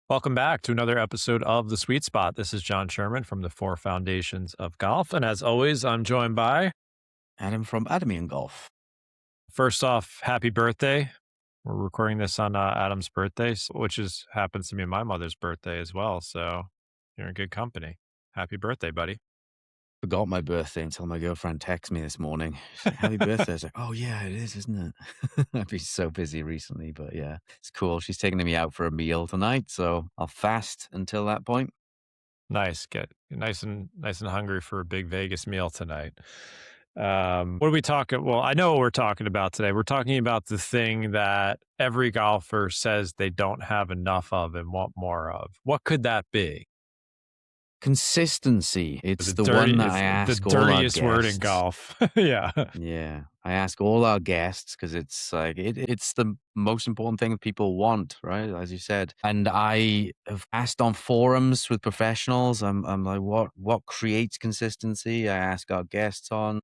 Welcome back to another episode of The Sweet Spot. This is John Sherman from the Four Foundations of Golf. And as always, I'm joined by, Adam from Adam and Golf. first off, happy birthday. We're recording this on Adam's birthday, which happens to be my mother's birthday as well. So you're in good company. Happy birthday, buddy. Forgot my birthday until my girlfriend texted me this morning. She's like, happy birthday. I was like, oh, yeah, it is, isn't it? I've been so busy recently, but yeah, it's cool. She's taking me out for a meal tonight, so I'll fast until that point. Nice. Get nice and hungry for a big Vegas meal tonight. What are we talking? Well, I know what we're talking about today. We're talking about the thing that every golfer says they don't have enough of and want more of. What could that be? Consistency. It's the one that I The ask all our dirtiest word in guests. golf. Yeah. Yeah, I ask all our guests because it's like it's the most important thing that people want, right? As you said, and I have asked on forums with professionals. I'm like, what creates consistency? I ask our guests on.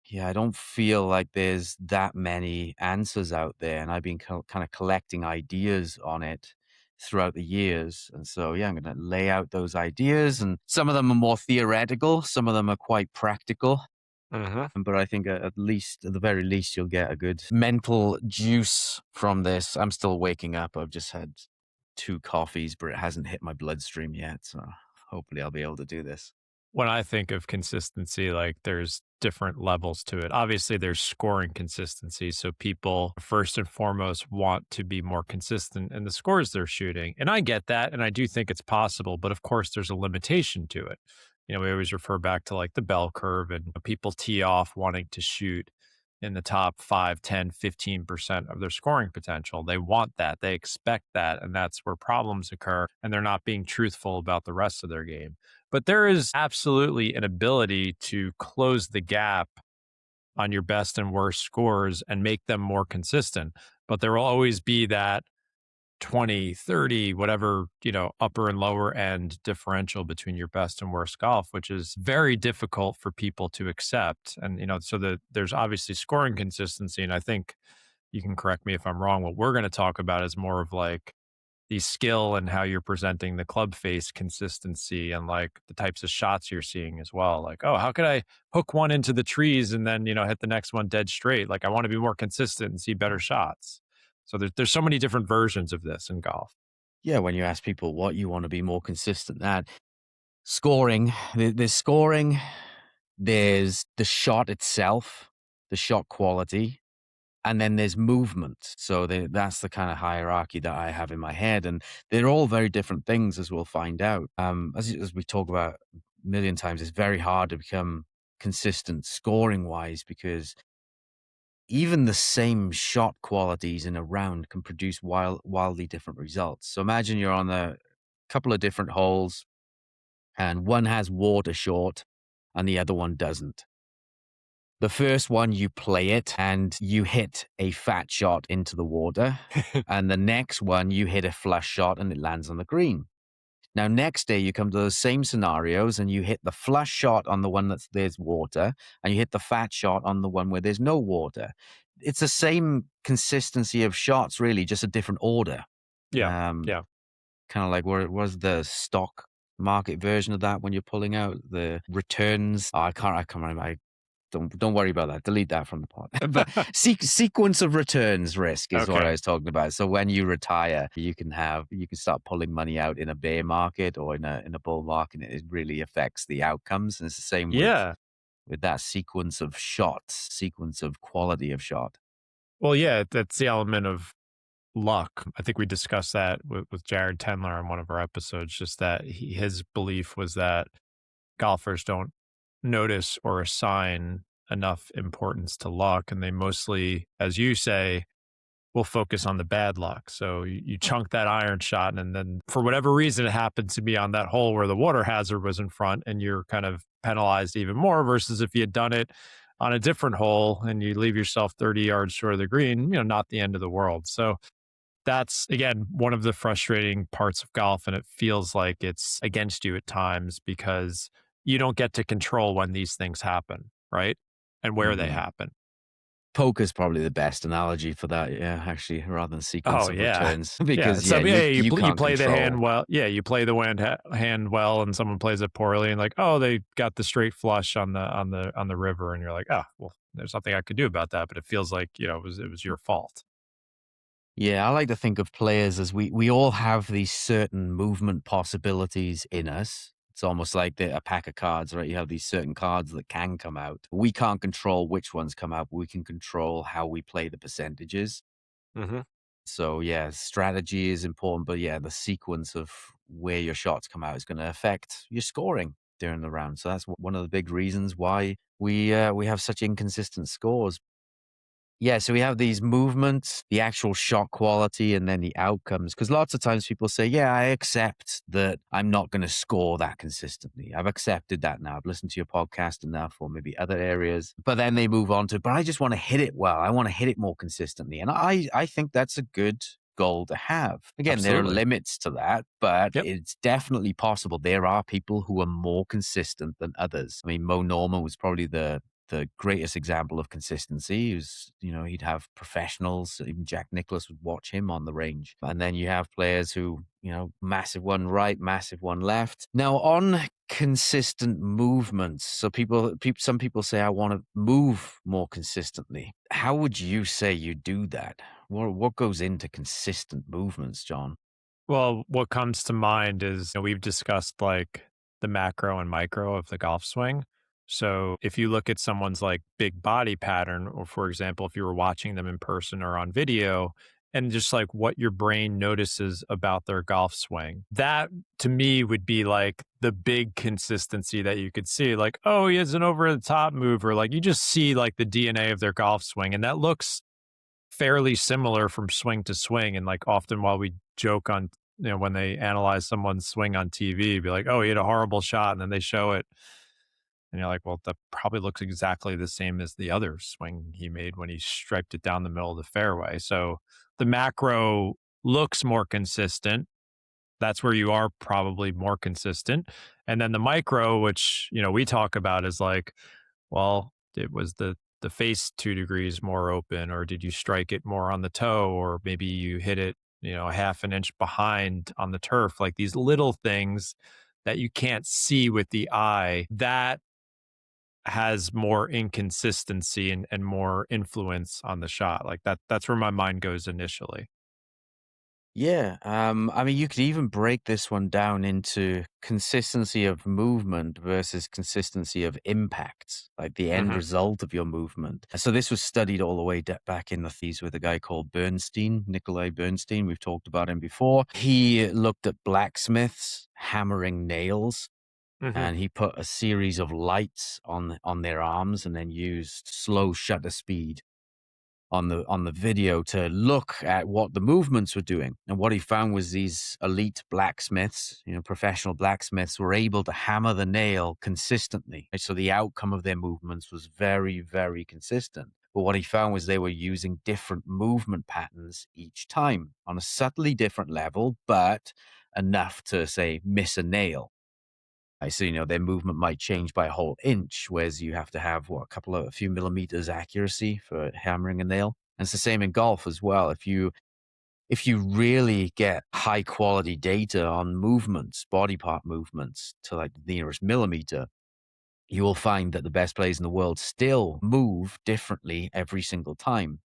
Yeah, I don't feel like there's that many answers out there, and I've been kind of collecting ideas on it throughout the years. And so, yeah, I'm going to lay out those ideas, and some of them are more theoretical, some of them are quite practical. Hmm. But I think at least, at the very least, you'll get a good mental juice from this. I'm still waking up. I've just had two coffees, but it hasn't hit my bloodstream yet. So hopefully I'll be able to do this. When I think of consistency, like there's different levels to it. Obviously, there's scoring consistency. So people first and foremost want to be more consistent in the scores they're shooting. And I get that. And I do think it's possible. But of course, there's a limitation to it. We always refer back to like the bell curve and people tee off wanting to shoot in the top 5, 10, 15% of their scoring potential. They want that. They expect that. And that's where problems occur. And they're not being truthful about the rest of their game. But there is absolutely an ability to close the gap on your best and worst scores and make them more consistent. But there will always be that 20, 30, whatever, upper and lower end differential between your best and worst golf, which is very difficult for people to accept. And, there's obviously scoring consistency. And I think you can correct me if I'm wrong. What we're going to talk about is more of like the skill and how you're presenting the club face consistency and like the types of shots you're seeing as well. Like, oh, how could I hook one into the trees and then, hit the next one dead straight? Like I want to be more consistent and see better shots. So there's so many different versions of this in golf. Yeah, when you ask people what you want to be more consistent at, scoring, there's scoring, there's the shot itself, the shot quality, and then there's movement. So that's the kind of hierarchy that I have in my head. And they're all very different things, as we'll find out. As we talk about a million times, it's very hard to become consistent scoring wise because even the same shot qualities in a round can produce wildly different results. So imagine you're on a couple of different holes and one has water short and the other one doesn't. The first one, you play it and you hit a fat shot into the water. And the next one, you hit a flush shot and it lands on the green. Now, next day, you come to those same scenarios and you hit the flush shot on the one there's water and you hit the fat shot on the one where there's no water. It's the same consistency of shots, really, just a different order. Yeah. Um, Yeah. Kind of like where it was the stock market version of that when you're pulling out the returns. Oh, I can't remember. Don't worry about that. Delete that from the pod. But sequence of returns risk is what I Okay. was talking about. So when you retire, you can start pulling money out in a bear market or in a bull market. It really affects the outcomes. And it's the same Yeah. with that sequence of shots, sequence of quality of shot. Well, yeah, that's the element of luck. I think we discussed that with Jared Tendler on one of our episodes, just that his belief was that golfers don't notice or assign enough importance to luck. And they mostly, as you say, will focus on the bad luck. So you chunk that iron shot, and then for whatever reason, it happens to be on that hole where the water hazard was in front, and you're kind of penalized even more versus if you had done it on a different hole and you leave yourself 30 yards short of the green, not the end of the world. So that's, again, one of the frustrating parts of golf. And it feels like it's against you at times because you don't get to control when these things happen, right? And where they Hmm. happen. Poker's probably the best analogy for that, yeah, actually, rather than sequence Oh, of yeah. returns Yeah, because, yeah, some yeah, you you can't play the hand control. well yeah, you play the hand well, and someone plays it poorly, and like, "Oh, they got the straight flush on the river," and you're like, "Oh, well, there's nothing I could do about that," but it feels like, it was your fault. Yeah, I like to think of players as we all have these certain movement possibilities in us. It's almost like a pack of cards, right? You have these certain cards that can come out. We can't control which ones come out, but we can control how we play the percentages. Mhm. So yeah, strategy is important, but yeah, the sequence of where your shots come out is going to affect your scoring during the round. So that's one of the big reasons why we have such inconsistent scores. Yeah, so we have these movements, the actual shot quality, and then the outcomes. Because lots of times people say, "Yeah, I accept that I'm not going to score that consistently. I've accepted that now. I've listened to your podcast enough, or maybe other areas." But then they move on to, "But I just want to hit it well. I want to hit it more consistently." And I think that's a good goal to have. Again, there are Absolutely. limits to that, but Yep. it's definitely possible. There are people who are more consistent than others. I mean, Mo Norman was probably the greatest example of consistency. Is he'd have professionals, even Jack Nicklaus would watch him on the range. And then you have players who, massive one right, massive one left. Now on consistent movements, so some people say I want to move more consistently. How would you say you do that? What goes into consistent movements, John? Well, what comes to mind is, we've discussed like the macro and micro of the golf swing. So if you look at someone's like big body pattern, or for example, if you were watching them in person or on video, and just like what your brain notices about their golf swing, that to me would be like the big consistency that you could see. Like, oh, he has an over the top move, or like you just see like the DNA of their golf swing. And that looks fairly similar from swing to swing. And like often while we joke on, when they analyze someone's swing on TV, be like, oh, he had a horrible shot. And then they show it. And you're like, well, that probably looks exactly the same as the other swing he made when he striped it down the middle of the fairway. So the macro looks more consistent. That's where you are probably more consistent. And then the micro, which, we talk about is like, well, it was the face 2 degrees more open, or did you strike it more on the toe, or maybe you hit it, a half an inch behind on the turf, like these little things that you can't see with the eye, that has more inconsistency and more influence on the shot. Like that's where my mind goes initially. Yeah, I mean, you could even break this one down into consistency of movement versus consistency of impact, like the end Mhm. result of your movement. So this was studied all the way back in the fees with a guy called Bernstein, Nikolai Bernstein. We've talked about him before. He looked at blacksmiths hammering nails, Mhm. and he put a series of lights on their arms, and then used slow shutter speed on the video to look at what the movements were doing. And what he found was these elite blacksmiths, professional blacksmiths, were able to hammer the nail consistently. And so the outcome of their movements was very, very consistent. But what he found was they were using different movement patterns each time on a subtly different level, but enough to, say, miss a nail. I see, their movement might change by a whole inch, whereas you have to have a few millimeters accuracy for hammering a nail. And it's the same in golf as well. If you really get high quality data on movements, body part movements to like the nearest millimeter, you will find that the best players in the world still move differently every single time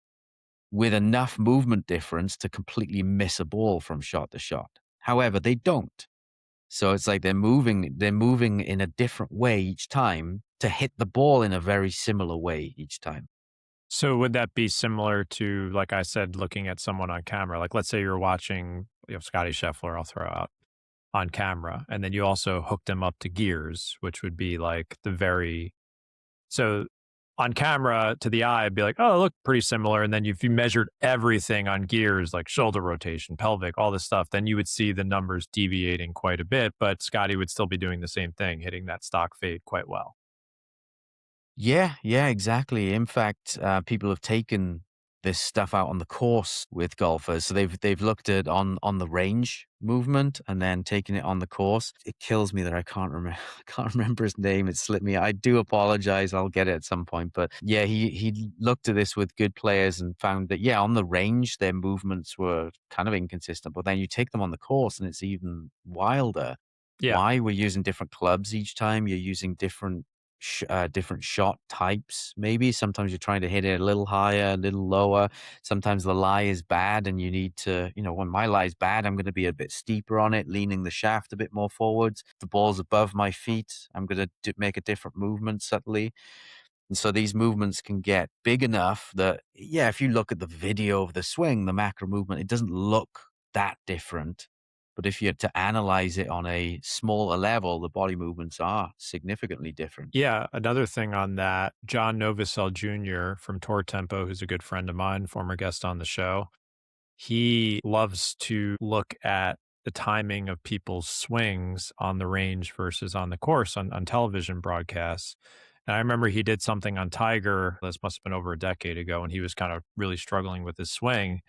with enough movement difference to completely miss a ball from shot to shot. However, they don't. So it's like they're moving in a different way each time to hit the ball in a very similar way each time. So would that be similar to, like I said, looking at someone on camera? Like, let's say you're watching, Scotty Scheffler, I'll throw out on camera, and then you also hooked him up to gears, which would be like so on camera to the eye, it'd be like, oh, it looked pretty similar. And then if you measured everything on gears, like shoulder rotation, pelvic, all this stuff, then you would see the numbers deviating quite a bit. But Scotty would still be doing the same thing, hitting that stock fade quite well. Yeah, yeah, exactly. In fact, people have taken this stuff out on the course with golfers. So they've looked at on the range movement and then taking it on the course. It kills me that I can't remember I can't remember his name. It slipped me. I do apologize. I'll get it at some point. But yeah, he looked at this with good players and found that yeah, on the range their movements were kind of inconsistent. But then you take them on the course and it's even wilder. Yeah. Why? We're using different clubs each time. You're using different shot types. Maybe sometimes you're trying to hit it a little higher, a little lower. Sometimes the lie is bad, and you need to, when my lie is bad, I'm going to be a bit steeper on it, leaning the shaft a bit more forwards. The ball's above my feet. I'm going to make a different movement subtly. And so these movements can get big enough that, yeah, if you look at the video of the swing, the macro movement, it doesn't look that different. But if you're to analyze it on a smaller level, the body movements are significantly different. Yeah, another thing on that, John Novosel Jr. from Tour Tempo, who's a good friend of mine, former guest on the show, he loves to look at the timing of people's swings on the range versus on the course on television broadcasts. And I remember he did something on Tiger, this must have been over a decade ago, and he was kind of really struggling with his swing.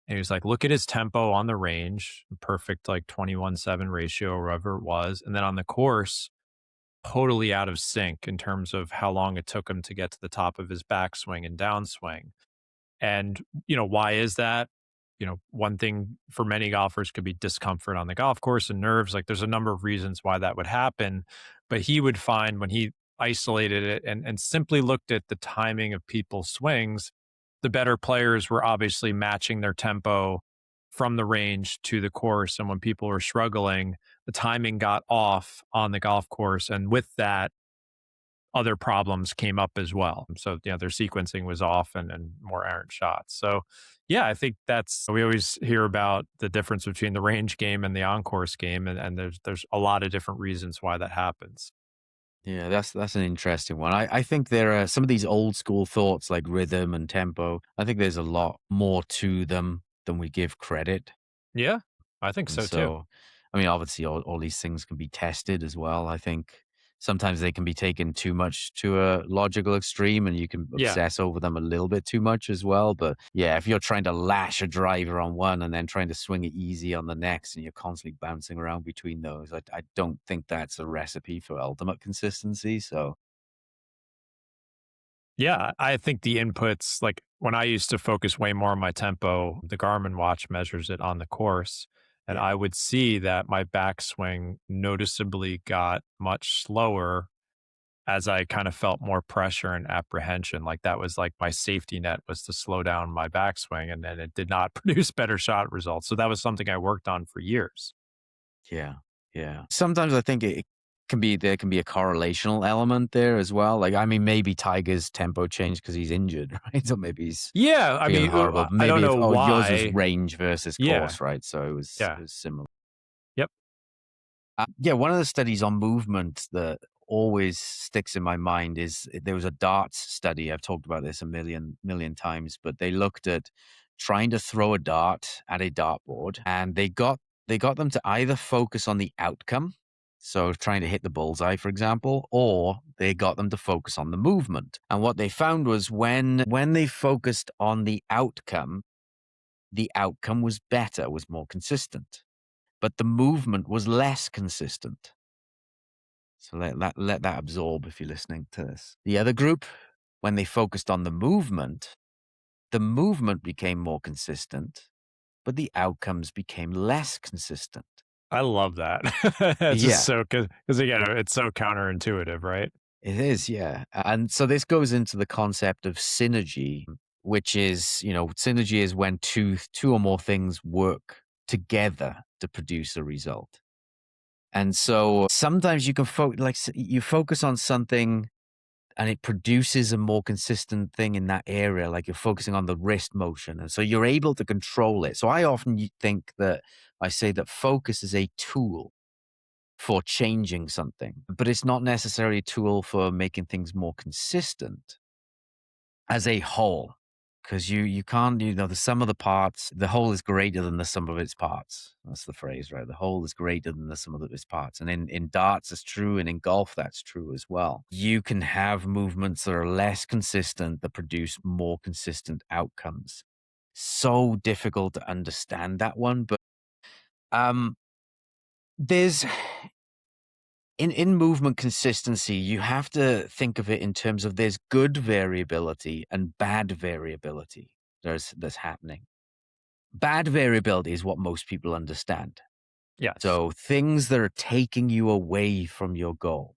And he was like, look at his tempo on the range, perfect like 21-7 ratio or whatever it was. And then on the course, totally out of sync in terms of how long it took him to get to the top of his backswing and downswing. And, why is that? One thing for many golfers could be discomfort on the golf course and nerves. Like there's a number of reasons why that would happen. But he would find when he isolated it and simply looked at the timing of people's swings, the better players were obviously matching their tempo from the range to the course. And when people were struggling, the timing got off on the golf course. And with that, other problems came up as well. So, their sequencing was off and more errant shots. So, yeah, I think we always hear about the difference between the range game and the on course game. And there's a lot of different reasons why that happens. Yeah, that's an interesting one. I think there are some of these old school thoughts like rhythm and tempo. I think there's a lot more to them than we give credit. Yeah, I think And so too. so, I mean, obviously, all these things can be tested as well. I think sometimes they can be taken too much to a logical extreme and you can Yeah. obsess over them a little bit too much as well. But yeah, if you're trying to lash a driver on one and then trying to swing it easy on the next and you're constantly bouncing around between those, I don't think that's a recipe for ultimate consistency. So, Yeah, I think the inputs, like when I used to focus way more on my tempo, the Garmin watch measures it on the course. And yeah. I would see that my backswing noticeably got much slower as I kind of felt more pressure and apprehension. Like that was like my safety net was to slow down my backswing. And then it did not produce better shot results. So that was something I worked on for years. Yeah, yeah. Sometimes I think there can be a correlational element there as well. Like, I mean, maybe Tiger's tempo changed because he's injured, right? So maybe he's Yeah. I feeling mean, horrible. I don't Maybe if know yours was why. range versus Yeah. course, right? So Yeah. it was similar. Yep. Yeah, one of the studies on movement that always sticks in my mind is there was a darts study. I've talked about this a million times, but they looked at trying to throw a dart at a dartboard, and they got them to either focus on the outcome, so trying to hit the bullseye, for example, or they got them to focus on the movement. And what they found was when they focused on the outcome was better, was more consistent, but the movement was less consistent. So let that absorb if you're listening to this. The other group, when they focused on the movement became more consistent, but the outcomes became less consistent. I love that. It's just Yeah, so, because again, it's so counterintuitive, right? it is. Yeah. And so this goes into the concept of synergy, which is, synergy is when two or more things work together to produce a result. And so sometimes you can you focus on something and it produces a more consistent thing in that area. Like you're focusing on the wrist motion. And so you're able to control it. So I often think that I say that focus is a tool for changing something, but it's not necessarily a tool for making things more consistent as a whole. because you can't, the sum of the parts, the whole is greater than the sum of its parts. That's the phrase, right? The whole is greater than the sum of its parts. And in darts, that's true. And in golf, that's true as well. You can have movements that are less consistent that produce more consistent outcomes. So difficult to understand that one. But um, there's in movement consistency, you have to think of it in terms of there's good variability and bad variability that's happening. Bad variability is what most people understand. Yes. So things that are taking you away from your goal.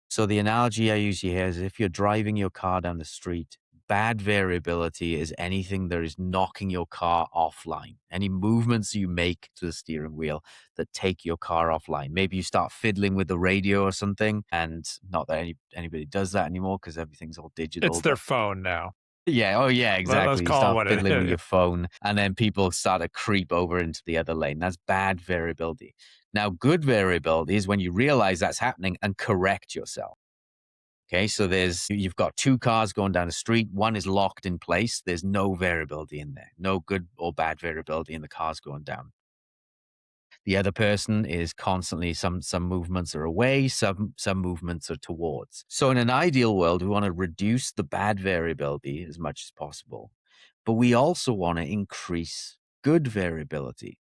So the analogy I use here is if you're driving your car down the street, bad variability is anything that is knocking your car offline. Any movements you make to the steering wheel that take your car offline. Maybe you start fiddling with the radio or something, and not that anybody does that anymore because everything's all It's digital. their But phone now. yeah, oh yeah, Let's exactly. You call it start what it fiddling with is. your phone, and then people start to creep over into the other lane. That's bad variability. Now, good variability is when you realize that's happening and correct yourself. Okay, so you've got two cars going down the street. One is locked in place. There's no variability in there, no good or bad variability in the cars going down. The other person is constantly some movements are away, some movements are towards. So in an ideal world, we want to reduce the bad variability as much as possible, but we also want to increase good variability.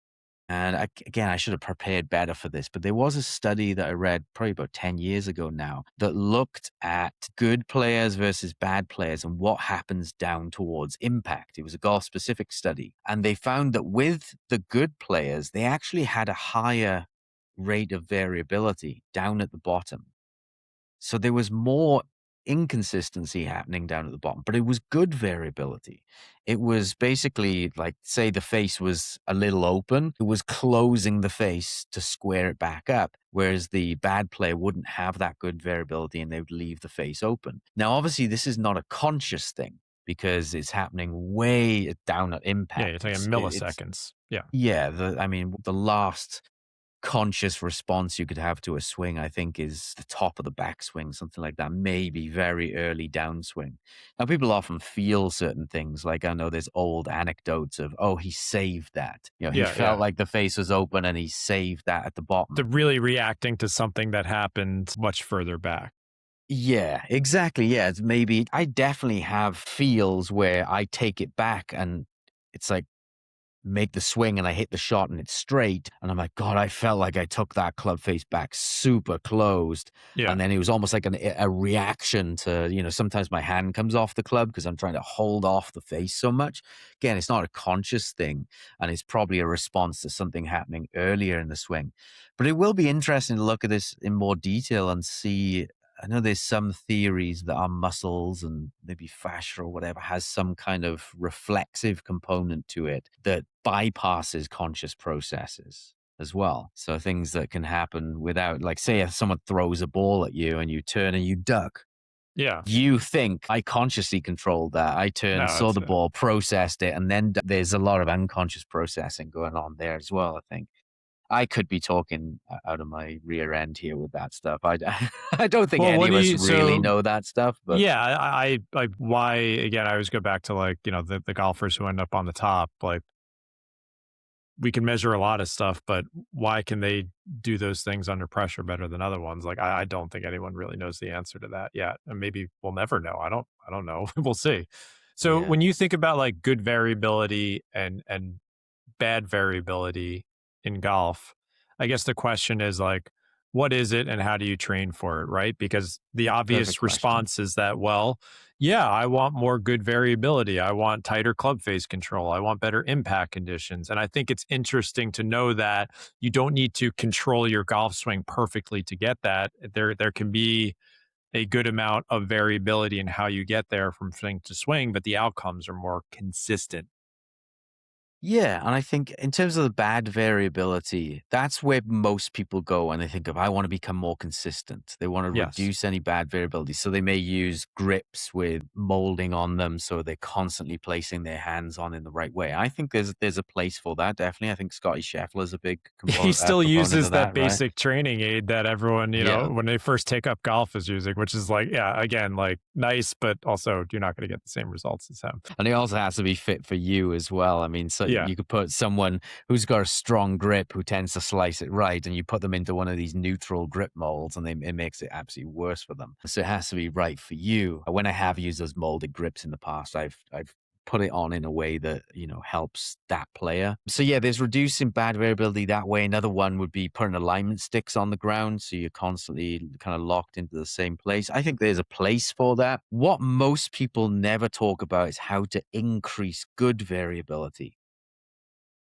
And again, I should have prepared better for this, but there was a study that I read probably about 10 years ago now that looked at good players versus bad players and what happens down towards impact. It was a golf specific study. And they found that with the good players, they actually had a higher rate of variability down at the bottom. So there was more inconsistency happening down at the bottom, but it was good variability. It was basically like, say the face was a little open, it was closing the face to square it back up, whereas the bad player wouldn't have that good variability and they would leave the face open. Now, obviously, this is not a conscious thing because it's happening way down at Yeah, you're impact. talking It's milliseconds. Yeah. yeah, the last conscious response you could have to a swing, I think, is the top of the backswing, something like that, maybe very early downswing. Now, people often feel certain things. Like I know there's old anecdotes of, oh, he saved that. He Yeah, felt yeah. like the face was open and he saved that at the To bottom. really reacting to something that happened much further back. Yeah, exactly. Yeah, it's maybe I definitely have feels where I take it back and it's like make the swing and I hit the shot and it's straight. And I'm like, God, I felt like I took that club face back super closed. Yeah. And then it was almost like a reaction to, sometimes my hand comes off the club because I'm trying to hold off the face so much. Again, it's not a conscious thing. And it's probably a response to something happening earlier in the swing. But it will be interesting to look at this in more detail and see. I know there's some theories that our muscles and maybe fascia or whatever has some kind of reflexive component to it that bypasses conscious processes as well. So things that can happen without, like, say, if someone throws a ball at you and you turn and you duck, Yeah. you think, I consciously controlled that. I turned, No, saw it's the ball, processed it, and then there's a lot of unconscious processing going on there as well, I think. I could be talking out of my rear end here with that stuff. I don't think well, any what of do us you really so know that stuff, but yeah, I like why again, I always go back to like, the golfers who end up on the top, like we can measure a lot of stuff, but why can they do those things under pressure better than other ones? Like I don't think anyone really knows the answer to that yet. And maybe we'll never know. I don't know. We'll see. So yeah, when you think about like good variability and bad variability in golf, I guess the question is like, what is it and how do you train for it, right? Because the perfect obvious question. response is that, well, yeah, I want more good variability. I want tighter club face control. I want better impact conditions. And I think it's interesting to know that you don't need to control your golf swing perfectly to get that. There can be a good amount of variability in how you get there from swing to swing, but the outcomes are more consistent. Yeah, and I think in terms of the bad variability, that's where most people go when they think of, I want to become more consistent. They want to Yes. reduce any bad variability. So they may use grips with molding on them so they're constantly placing their hands on in the right way. I think there's a place for that, definitely. I think Scotty Scheffler is a big He still proponent of uses that that, right? basic training aid that everyone, Yeah. when they first take up golf is using, which is like, yeah, again, like nice, but also you're not going to get the same results as him. And it also has to be fit for you as well. I mean, so Yeah. you could put someone who's got a strong grip who tends to slice it right, and you put them into one of these neutral grip molds, and it makes it absolutely worse for them. So it has to be right for you. When I have used those molded grips in the past, I've put it on in a way that, helps that player. So yeah, there's reducing bad variability that way. Another one would be putting alignment sticks on the ground so you're constantly kind of locked into the same place. I think there's a place for that. What most people never talk about is how to increase good variability.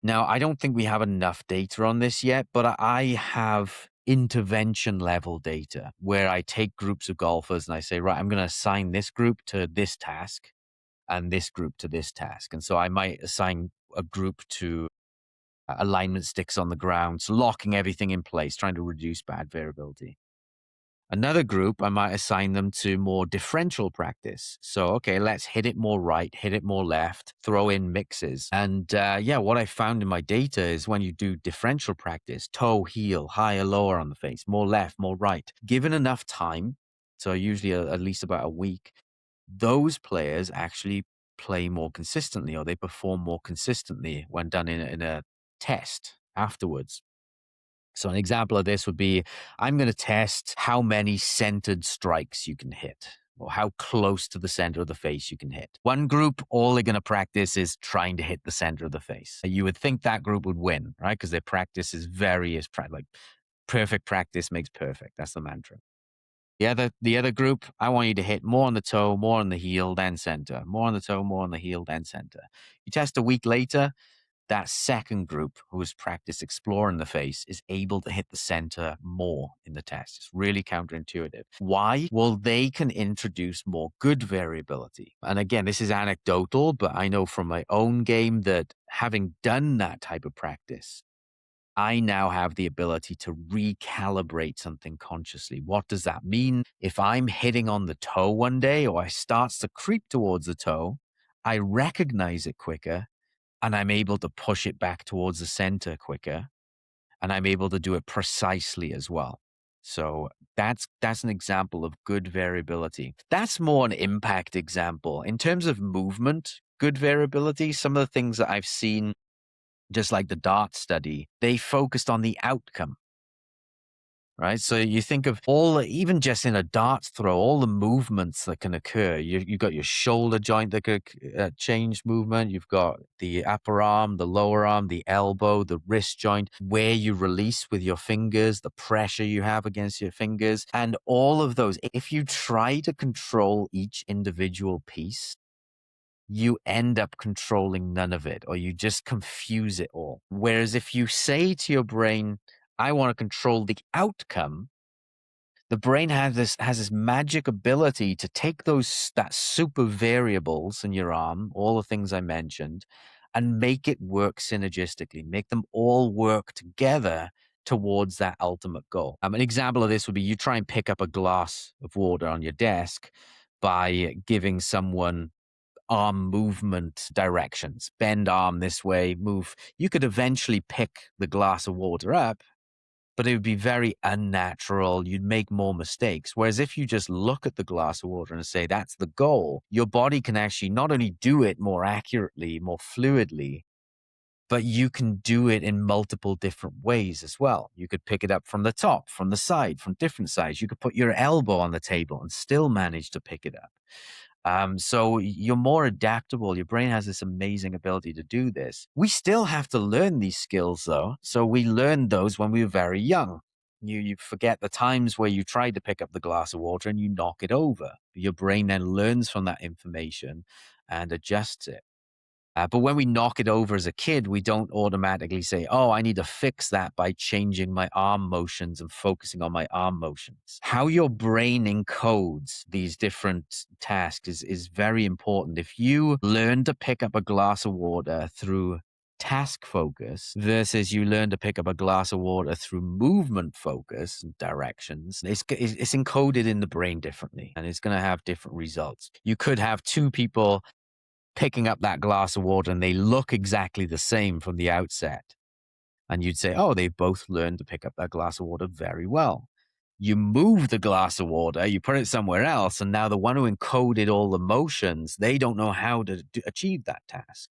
Now, I don't think we have enough data on this yet, but I have intervention level data where I take groups of golfers and I say, right, I'm going to assign this group to this task and this group to this task. And so I might assign a group to alignment sticks on the ground, so locking everything in place, trying to reduce bad variability. Another group, I might assign them to more differential practice. So, okay, let's hit it more right, hit it more left, throw in mixes. And yeah, what I found in my data is when you do differential practice, toe, heel, higher, lower on the face, more left, more right, given enough time, so usually at least about a week, those players actually play more consistently or they perform more consistently when done in a test afterwards. So an example of this would be, I'm going to test how many centered strikes you can hit or how close to the center of the face you can hit. One group, all they're going to practice is trying to hit the center of the face. You would think that group would win, right? Because their practice is like perfect practice makes perfect. That's the mantra. The other group, I want you to hit more on the toe, more on the heel, then center. More on the toe, more on the heel, then center. You test a week later, that second group who has practiced exploring the face is able to hit the center more in the test. It's really counterintuitive. Why? Well, they can introduce more good variability. And again, this is anecdotal, but I know from my own game that having done that type of practice, I now have the ability to recalibrate something consciously. What does that mean? If I'm hitting on the toe one day or I starts to creep towards the toe, I recognize it quicker and I'm able to push it back towards the center quicker, and I'm able to do it precisely as well. So that's an example of good variability. That's more an impact example. In terms of movement, good variability, some of the things that I've seen, just like the DART study, they focused on the outcome. Right. So you think of even just in a dart throw, all the movements that can occur. You've got your shoulder joint that could change movement. You've got the upper arm, the lower arm, the elbow, the wrist joint, where you release with your fingers, the pressure you have against your fingers. And all of those, if you try to control each individual piece, you end up controlling none of it, or you just confuse it all. Whereas if you say to your brain, I want to control the outcome, the brain has this magic ability to take that super variables in your arm, all the things I mentioned, and make it work synergistically, make them all work together towards that ultimate goal. An example of this would be you try and pick up a glass of water on your desk by giving someone arm movement directions. Bend arm this way, move. You could eventually pick the glass of water up, but it would be very unnatural. You'd make more mistakes. Whereas if you just look at the glass of water and say, that's the goal, your body can actually not only do it more accurately, more fluidly, but you can do it in multiple different ways as well. You could pick it up from the top, from the side, from different sides. You could put your elbow on the table and still manage to pick it up. So you're more adaptable. Your brain has this amazing ability to do this. We still have to learn these skills though. So we learned those when we were very young. You forget the times where you tried to pick up the glass of water and you knock it over. Your brain then learns from that information and adjusts it. But when we knock it over as a kid, we don't automatically say, oh, I need to fix that by changing my arm motions and focusing on my arm motions. How your brain encodes these different tasks is very important. If you learn to pick up a glass of water through task focus versus you learn to pick up a glass of water through movement focus and directions, it's encoded in the brain differently, and it's going to have different results. You could have two people picking up that glass of water and they look exactly the same from the outset. And you'd say, oh, they've both learned to pick up that glass of water very well. You move the glass of water, you put it somewhere else, and now the one who encoded all the motions, they don't know how to achieve that task.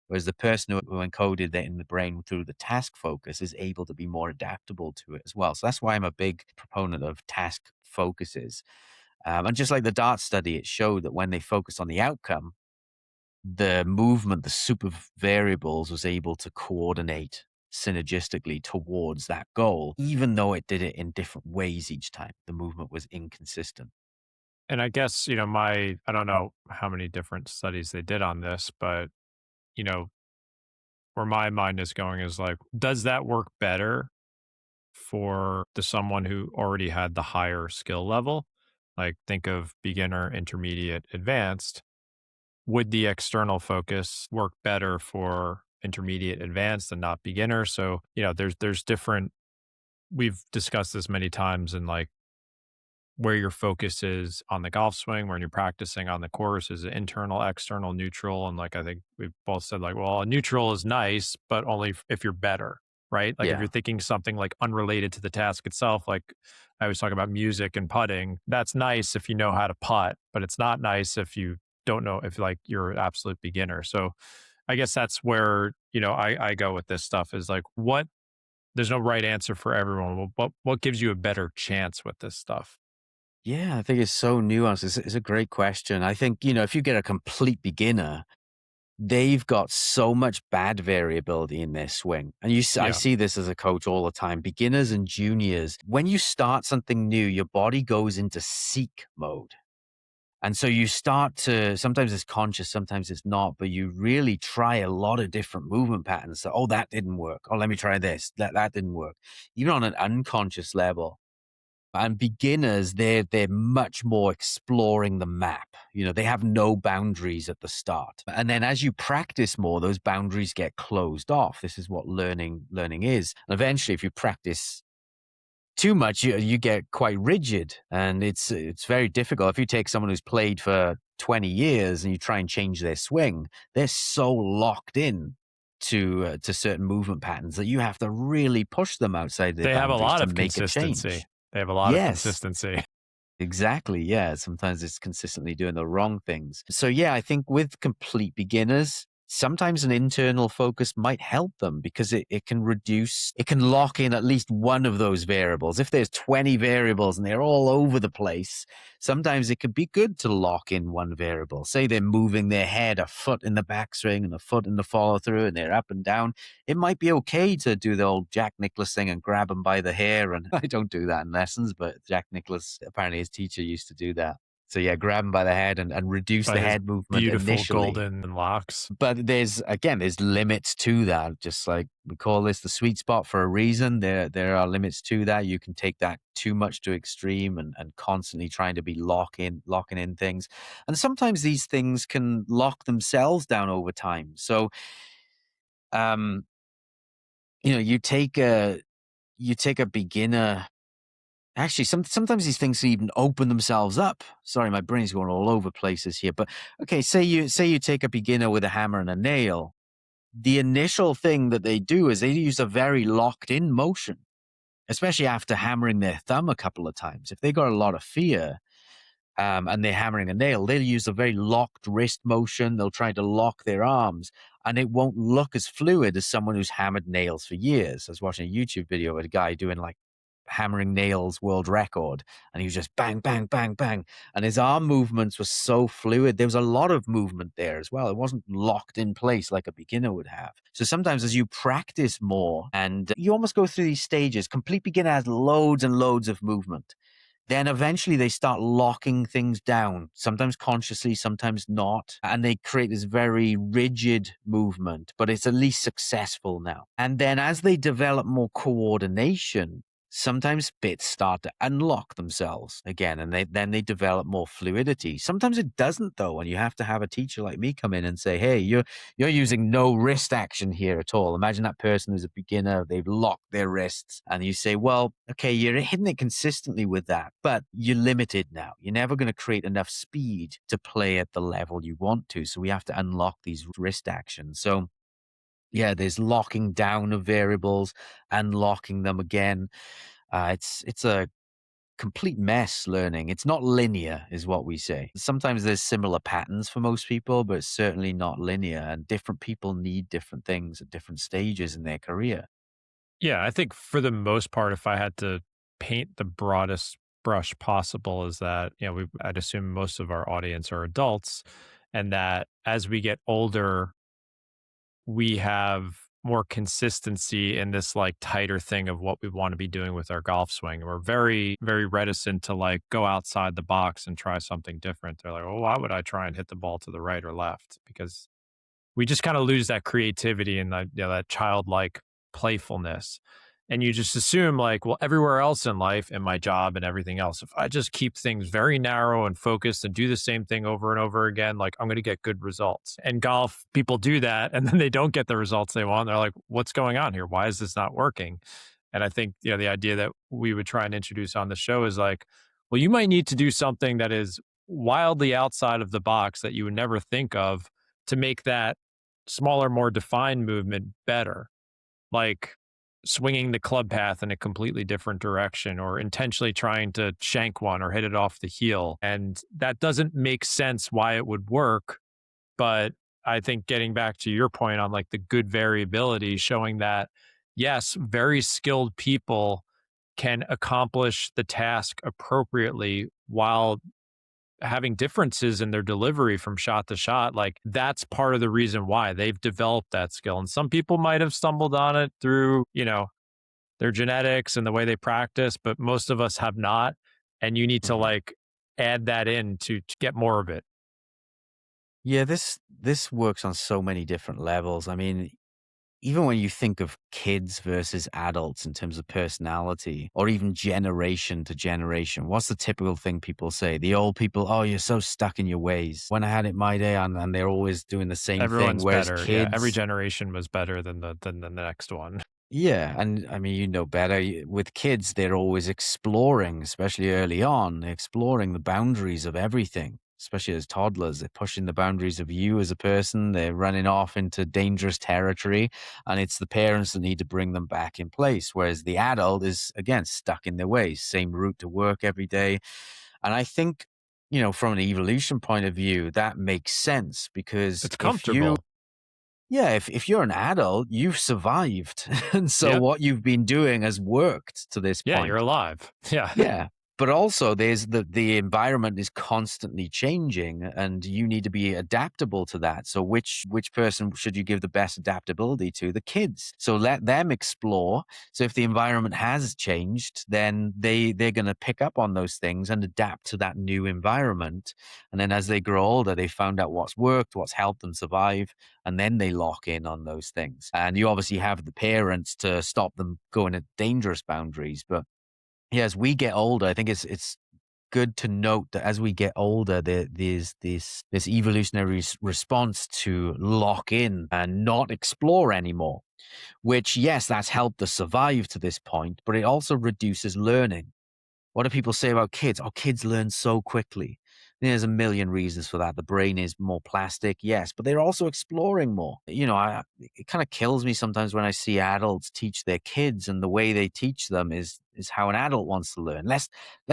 Whereas the person who encoded that in the brain through the task focus is able to be more adaptable to it as well. So that's why I'm a big proponent of task focuses. And just like the DART study, it showed that when they focus on the outcome, the movement, the super variables was able to coordinate synergistically towards that goal, even though it did it in different ways each time. The movement was inconsistent. And I guess, I don't know how many different studies they did on this, but, you know, where my mind is going is like, does that work better for the someone who already had the higher skill level? Like think of beginner, intermediate, advanced. Would the external focus work better for intermediate, advanced and not beginner? So, there's different, we've discussed this many times, and like where your focus is on the golf swing, when you're practicing on the course, is it internal, external, neutral? And like I think we've both said, like, well, a neutral is nice, but only if you're better, right? Like if Yeah. you're thinking something like unrelated to the task itself, like I was talking about music and putting, that's nice if you know how to putt, but it's not nice if you don't know, if like you're an absolute beginner. So I guess that's where, I go with this stuff is like, there's no right answer for everyone. What gives you a better chance with this stuff? Yeah, I think it's so nuanced. It's a great question. I think, if you get a complete beginner, they've got so much bad variability in their swing. And I Yeah. see this as a coach all the time. Beginners and juniors, when you start something new, your body goes into seek mode. And so you start to, sometimes it's conscious, sometimes it's not, but you really try a lot of different movement patterns. So, oh, that didn't work. Oh, let me try this. That didn't work. Even on an unconscious level. And beginners, they're much more exploring the map. They have no boundaries at the start. And then as you practice more, those boundaries get closed off. This is what learning is. And eventually, if you practice too much, you get quite rigid, and it's very difficult. If you take someone who's played for 20 years and you try and change their swing, they're so locked in to certain movement patterns that you have to really push them outside their They have a boundaries lot to of make a consistency. change. They have a lot of Yes. consistency. Exactly. Yeah. Sometimes it's consistently doing the wrong things. So, yeah, I think with complete beginners, sometimes an internal focus might help them because it can lock in at least one of those variables. If there's 20 variables and they're all over the place, sometimes it could be good to lock in one variable. Say they're moving their head a foot in the backswing and a foot in the follow through and they're up and down. It might be okay to do the old Jack Nicklaus thing and grab them by the hair. And I don't do that in lessons, but Jack Nicklaus, apparently his teacher used to do that. So yeah, grab them by the head and reduce By the his head movement beautiful initially. golden locks. But there's limits to that. Just like we call this the sweet spot for a reason. There are limits to that. You can take that too much to extreme and constantly trying to be locking in things. And sometimes these things can lock themselves down over time. So um, you take a beginner. Actually, sometimes these things even open themselves up. Sorry, my brain's going all over places here. But okay, say you take a beginner with a hammer and a nail. The initial thing that they do is they use a very locked in motion, especially after hammering their thumb a couple of times. If they got a lot of fear and they're hammering a nail, they'll use a very locked wrist motion. They'll try to lock their arms, and it won't look as fluid as someone who's hammered nails for years. I was watching a YouTube video of a guy doing like hammering nails world record, and he was just bang, bang, bang, bang. And his arm movements were so fluid. There was a lot of movement there as well. It wasn't locked in place like a beginner would have. So sometimes as you practice more and you almost go through these stages, complete beginner has loads and loads of movement. Then eventually they start locking things down, sometimes consciously, sometimes not. And they create this very rigid movement, but it's at least successful now. And then as they develop more coordination, sometimes bits start to unlock themselves again, and then they develop more fluidity. Sometimes it doesn't though, and you have to have a teacher like me come in and say, hey, you're using no wrist action here at all. Imagine that person who's a beginner, they've locked their wrists, and you say, well, okay, you're hitting it consistently with that, but you're limited now. You're never going to create enough speed to play at the level you want to, so we have to unlock these wrist actions. So yeah, there's locking down of variables, unlocking them again. It's a complete mess learning. It's not linear, is what we say. Sometimes there's similar patterns for most people, but it's certainly not linear. And different people need different things at different stages in their career. Yeah, I think for the most part, if I had to paint the broadest brush possible, is that, I'd assume most of our audience are adults, and that as we get older, we have more consistency in this like tighter thing of what we want to be doing with our golf swing. We're very, very reticent to like go outside the box and try something different. They're like, well, why would I try and hit the ball to the right or left? Because we just kind of lose that creativity and that childlike playfulness. And you just assume like, well, everywhere else in life, in my job and everything else, if I just keep things very narrow and focused and do the same thing over and over again, like I'm going to get good results. And golf, people do that and then they don't get the results they want. They're like, what's going on here? Why is this not working? And I think, the idea that we would try and introduce on the show is like, well, you might need to do something that is wildly outside of the box that you would never think of to make that smaller, more defined movement better, like swinging the club path in a completely different direction or intentionally trying to shank one or hit it off the heel. And that doesn't make sense why it would work. But I think getting back to your point on like the good variability, showing that, yes, very skilled people can accomplish the task appropriately while having differences in their delivery from shot to shot, like that's part of the reason why they've developed that skill. And some people might have stumbled on it through, their genetics and the way they practice, but most of us have not. And you need to Mhm. like add that in to get more of it. Yeah, this works on so many different levels. I mean, even when you think of kids versus adults in terms of personality or even generation to generation, what's the typical thing people say? The old people, oh, you're so stuck in your ways. When I had it my day, and they're always doing the same thing. Everyone's Whereas better. Yeah. Every kids, generation was better than the next one. yeah, and I mean, you know better. With kids, they're always exploring, especially early on, they're exploring the boundaries of everything, especially as toddlers. They're pushing the boundaries of you as a person. They're running off into dangerous territory, and it's the parents that need to bring them back in place. Whereas the adult is, again, stuck in their ways, same route to work every day. And I think, from an evolution point of view, that makes sense because It's comfortable. if you're an adult, you've survived. And so Yep. what you've been doing has worked to this Yeah. You're point. alive. Yeah. Yeah. But also there's the environment is constantly changing and you need to be adaptable to that. So which person should you give the best adaptability to? The kids. So let them explore. So if the environment has changed, then they're going to pick up on those things and adapt to that new environment. And then as they grow older, they found out what's worked, what's helped them survive, and then they lock in on those things. And you obviously have the parents to stop them going at dangerous boundaries, but yeah, as we get older, I think it's good to note that as we get older, there's this evolutionary response to lock in and not explore anymore. Which, yes, that's helped us survive to this point, but it also reduces learning. What do people say about kids? Oh, kids learn so quickly. There's a million reasons for that. The brain is more plastic, yes, but they're also exploring more. It kind of kills me sometimes when I see adults teach their kids, and the way they teach them is how an adult wants to learn. Let's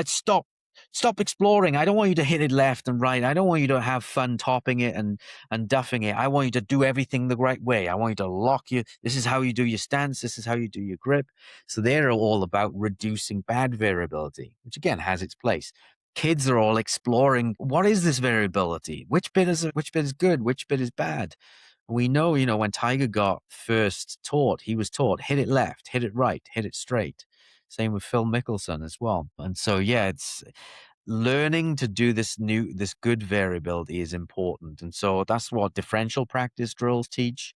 stop exploring. I don't want you to hit it left and right. I don't want you to have fun topping it and duffing it. I want you to do everything the right way. I want you to lock you. This is how you do your stance. This is how you do your grip. So they're all about reducing bad variability, which again has its place. Kids are all exploring, what is this variability? Which bit is good? Which bit is bad? We know, when Tiger got first taught, he was taught hit it left, hit it right, hit it straight. Same with Phil Mickelson as well. And so, yeah, it's learning to do this good variability is important. And so that's what differential practice drills teach.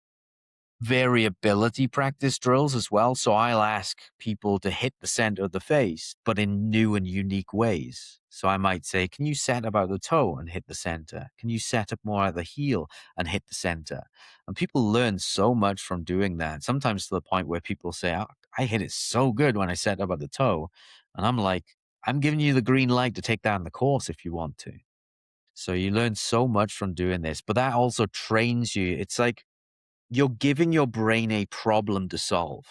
variability practice drills as well. So I'll ask people to hit the center of the face, but in new and unique ways. So I might say, can you set about the toe and hit the center? Can you set up more at the heel and hit the center? And people learn so much from doing that, sometimes to the point where people say, I hit it so good when I set up at the toe. And I'm like, I'm giving you the green light to take down the course if you want to. So you learn so much from doing this, but that also trains you. It's like you're giving your brain a problem to solve.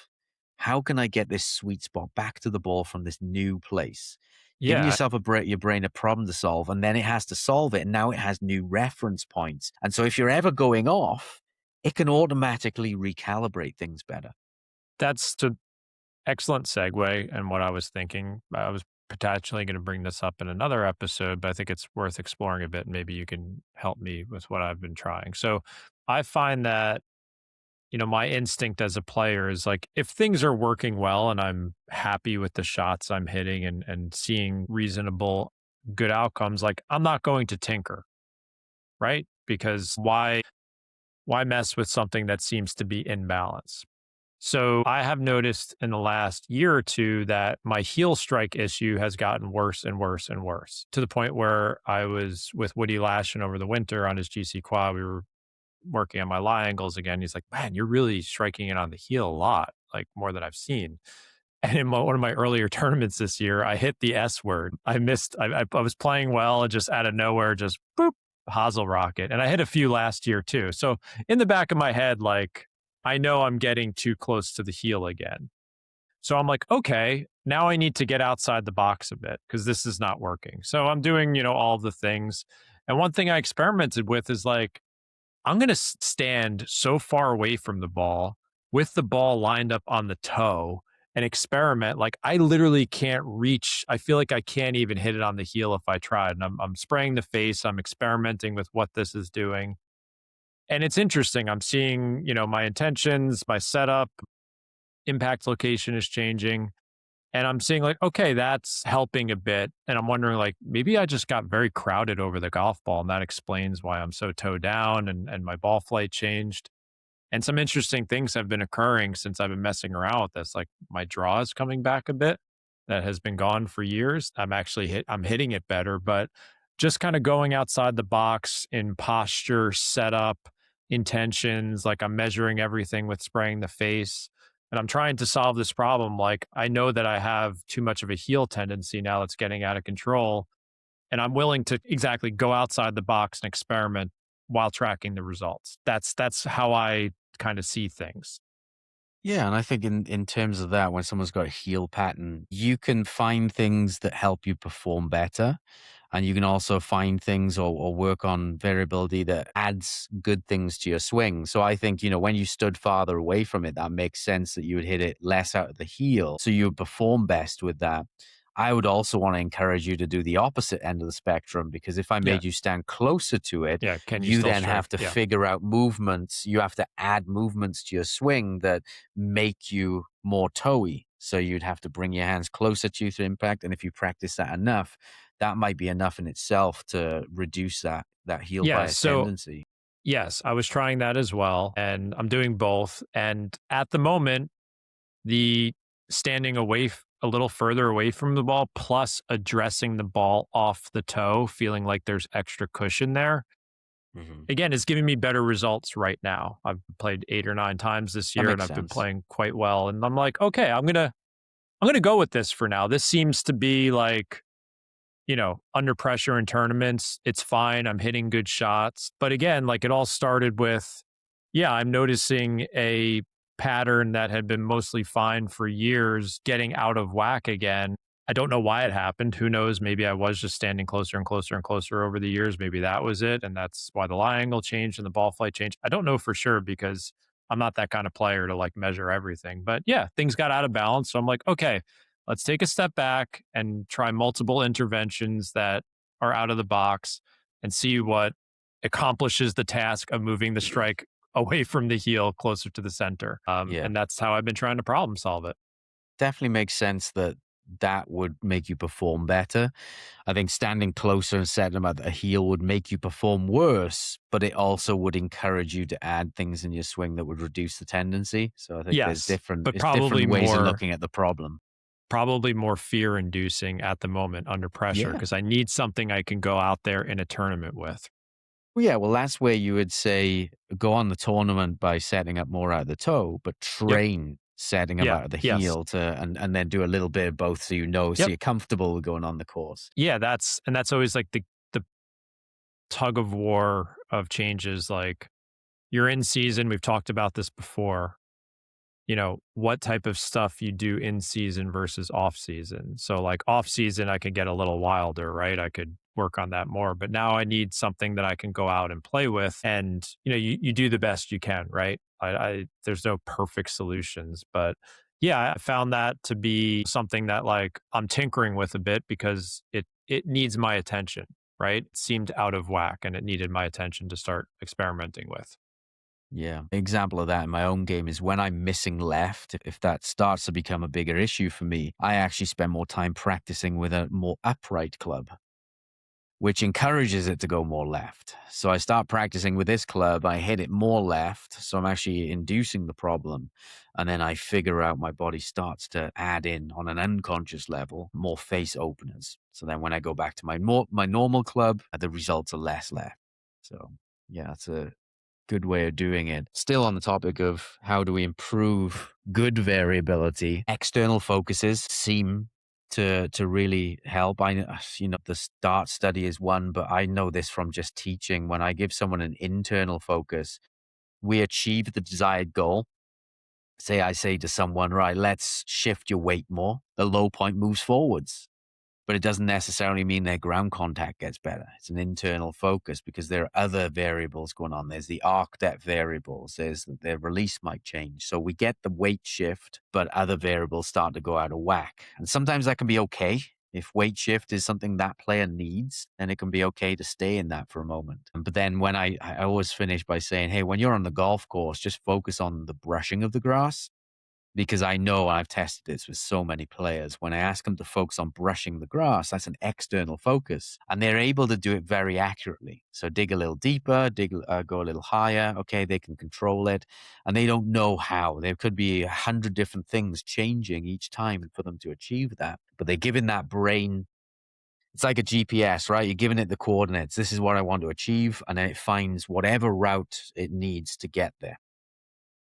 How can I get this sweet spot back to the ball from this new place? Giving Yeah, yourself your brain a problem to solve, and then it has to solve it. And now it has new reference points. And so if you're ever going off, it can automatically recalibrate things better. that's an excellent segue. And what I was thinking, I was potentially going to bring this up in another episode, but I think it's worth exploring a bit. Maybe you can help me with what I've been trying. So I find that, my instinct as a player is like, if things are working well and I'm happy with the shots I'm hitting and seeing reasonable, good outcomes, like I'm not going to tinker, right? Because why mess with something that seems to be in balance? So I have noticed in the last year or two that my heel strike issue has gotten worse and worse and worse, to the point where I was with Woody Lashin over the winter on his GC quad. We were working on my lie angles again. He's like, man, you're really striking it on the heel a lot, like more than I've seen. And in one of my earlier tournaments this year, I hit the S word. I missed, I was playing well and just out of nowhere, just boop, hosel rocket. And I hit a few last year too. So in the back of my head, like, I know I'm getting too close to the heel again. So I'm like, okay, now I need to get outside the box a bit because this is not working. So I'm doing, all of the things. And one thing I experimented with is like, I'm going to stand so far away from the ball with the ball lined up on the toe and experiment. Like I literally can't reach. I feel like I can't even hit it on the heel if I tried. And I'm spraying the face. I'm experimenting with what this is doing. And it's interesting. I'm seeing, my intentions, my setup, impact location is changing. And I'm seeing like, okay, that's helping a bit. And I'm wondering like, maybe I just got very crowded over the golf ball. And that explains why I'm so toe down and my ball flight changed. And some interesting things have been occurring since I've been messing around with this. Like my draw is coming back a bit. That has been gone for years. I'm hitting it better, but just kind of going outside the box in posture, setup, intentions, like I'm measuring everything with spraying the face. And I'm trying to solve this problem. Like I know that I have too much of a heel tendency now that's getting out of control. And I'm willing to exactly go outside the box and experiment while tracking the results. That's how I kind of see things. Yeah, and I think in terms of that, when someone's got a heel pattern, you can find things that help you perform better. And you can also find things or work on variability that adds good things to your swing. So I think, when you stood farther away from it, that makes sense that you would hit it less out of the heel. So you would perform best with that. I would also want to encourage you to do the opposite end of the spectrum, because if I Yeah. made you stand closer to it, Yeah. Can you you still then strike? have to Yeah. figure out movements. You have to add movements to your swing that make you more toey. So you'd have to bring your hands closer to you to impact. And if you practice that enough, that might be enough in itself to reduce that heel Yeah. bias So tendency. yes, I was trying that as well. And I'm doing both. And at the moment, the standing a little further away from the ball plus addressing the ball off the toe, feeling like there's extra cushion there, Hmm. again, is giving me better results right now. I've played 8 or 9 times this That year and makes I've been sense. playing quite well. And I'm like, okay, I'm gonna go with this for now. This seems to be like, under pressure in tournaments, it's fine. I'm hitting good shots. But again, like it all started with, yeah, I'm noticing a pattern that had been mostly fine for years getting out of whack again. I don't know why it happened. Who knows? Maybe I was just standing closer and closer and closer over the years. Maybe that was it. And that's why the lie angle changed and the ball flight changed. I don't know for sure because I'm not that kind of player to like measure everything. But yeah, things got out of balance. So I'm like, okay, let's take a step back and try multiple interventions that are out of the box and see what accomplishes the task of moving the strike away from the heel closer to the center. Yeah. And that's how I've been trying to problem solve it. Definitely makes sense that that would make you perform better. I think standing closer and setting them at the heel would make you perform worse, but it also would encourage you to add things in your swing that would reduce the tendency. So I think Yes, but it's different ways of looking at the problem. probably more fear inducing at the moment under pressure Yeah. because I need something I can go out there in a tournament with. Well, yeah, well, that's where you would say go on the tournament by setting up more out of the toe, but Yep. train setting up Yeah. out of the Yes. heel to and then do a little bit of both so so Yep. you're comfortable with going on the course. Yeah, that's always like the tug of war of changes. Like you're in season, we've talked about this before. What type of stuff you do in season versus off season. So like off season, I could get a little wilder, right? I could work on that more, but now I need something that I can go out and play with. And, you do the best you can, right? There's no perfect solutions, but yeah, I found that to be something that like I'm tinkering with a bit because it needs my attention, right? It seemed out of whack and it needed my attention to start experimenting with. Yeah. Example of that in my own game is when I'm missing left, if that starts to become a bigger issue for me, I actually spend more time practicing with a more upright club, which encourages it to go more left. So I start practicing with this club, I hit it more left. So I'm actually inducing the problem. And then I figure out my body starts to add in on an unconscious level more face openers. So then when I go back to my normal club, the results are less left. So yeah, it's a good way of doing it. Still on the topic of how do we improve good variability, external focuses seem to really help. The start study is one, but I know this from just teaching. When I give someone an internal focus, we achieve the desired goal. Say I say to someone, right, let's shift your weight more. The low point moves forwards, but it doesn't necessarily mean their ground contact gets better. It's an internal focus because there are other variables going on. There's the arc depth variables. There's their release might change. So we get the weight shift, but other variables start to go out of whack. And sometimes that can be okay. If weight shift is something that player needs, then it can be okay to stay in that for a moment. But then when I always finish by saying, hey, when you're on the golf course, just focus on the brushing of the grass because I know I've tested this with so many players. When I ask them to focus on brushing the grass, that's an external focus, and they're able to do it very accurately. So dig a little deeper, go a little higher. Okay, they can control it, and they don't know how. There could be 100 different things changing each time for them to achieve that. But they're giving that brain. It's like a GPS, right? You're giving it the coordinates. This is what I want to achieve, and then it finds whatever route it needs to get there.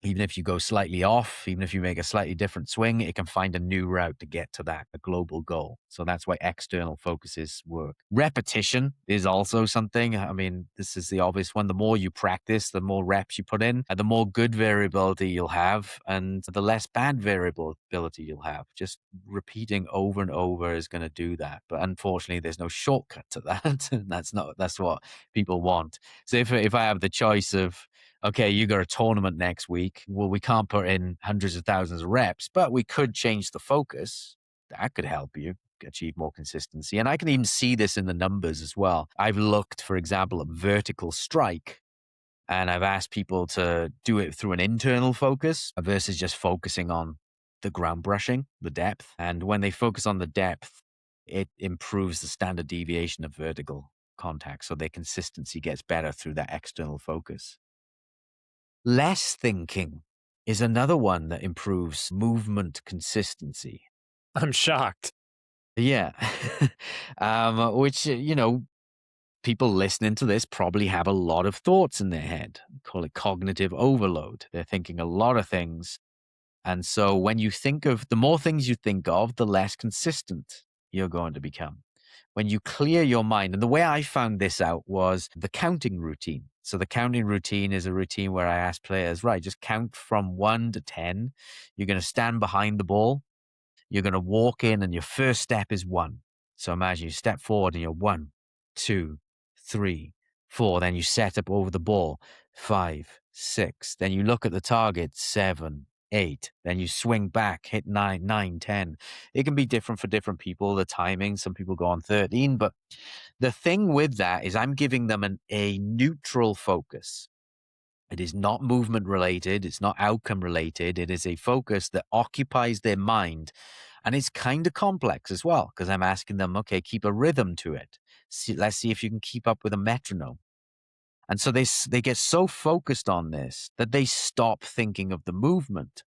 Even if you go slightly off, even if you make a slightly different swing, it can find a new route to get to that, a global goal. So that's why external focuses work. Repetition is also something. I mean, this is the obvious one. The more you practice, the more reps you put in, and the more good variability you'll have, and the less bad variability you'll have. Just repeating over and over is going to do that. But unfortunately, there's no shortcut to that. That's what people want. So if I have the choice of, okay, you got a tournament next week. Well, we can't put in hundreds of thousands of reps, but we could change the focus. That could help you achieve more consistency. And I can even see this in the numbers as well. I've looked, for example, at vertical strike, and I've asked people to do it through an internal focus versus just focusing on the ground brushing, the depth. And when they focus on the depth, it improves the standard deviation of vertical contact. So their consistency gets better through that external focus. Less thinking is another one that improves movement consistency. I'm shocked. Yeah. Which, people listening to this probably have a lot of thoughts in their head. Call it cognitive overload. They're thinking a lot of things. And so when you think of the more things you think of, the less consistent you're going to become. When you clear your mind, and the way I found this out was the counting routine. So the counting routine is a routine where I ask players, right, just count from 1 to 10. You're going to stand behind the ball. You're going to walk in, and your first step is 1. So imagine you step forward and you're 1, 2, 3, 4. Then you set up over the ball, 5, 6. Then you look at the target, 7, 8. Then you swing back, hit 9, 9, 10. It can be different for different people, the timing. Some people go on 13. But the thing with that is I'm giving them a neutral focus. It is not movement related. It's not outcome related. It is a focus that occupies their mind And it's kind of complex as well because I'm asking them, okay, keep a rhythm to it. Let's see if you can keep up with a metronome. And so they get so focused on this that they stop thinking of the movement.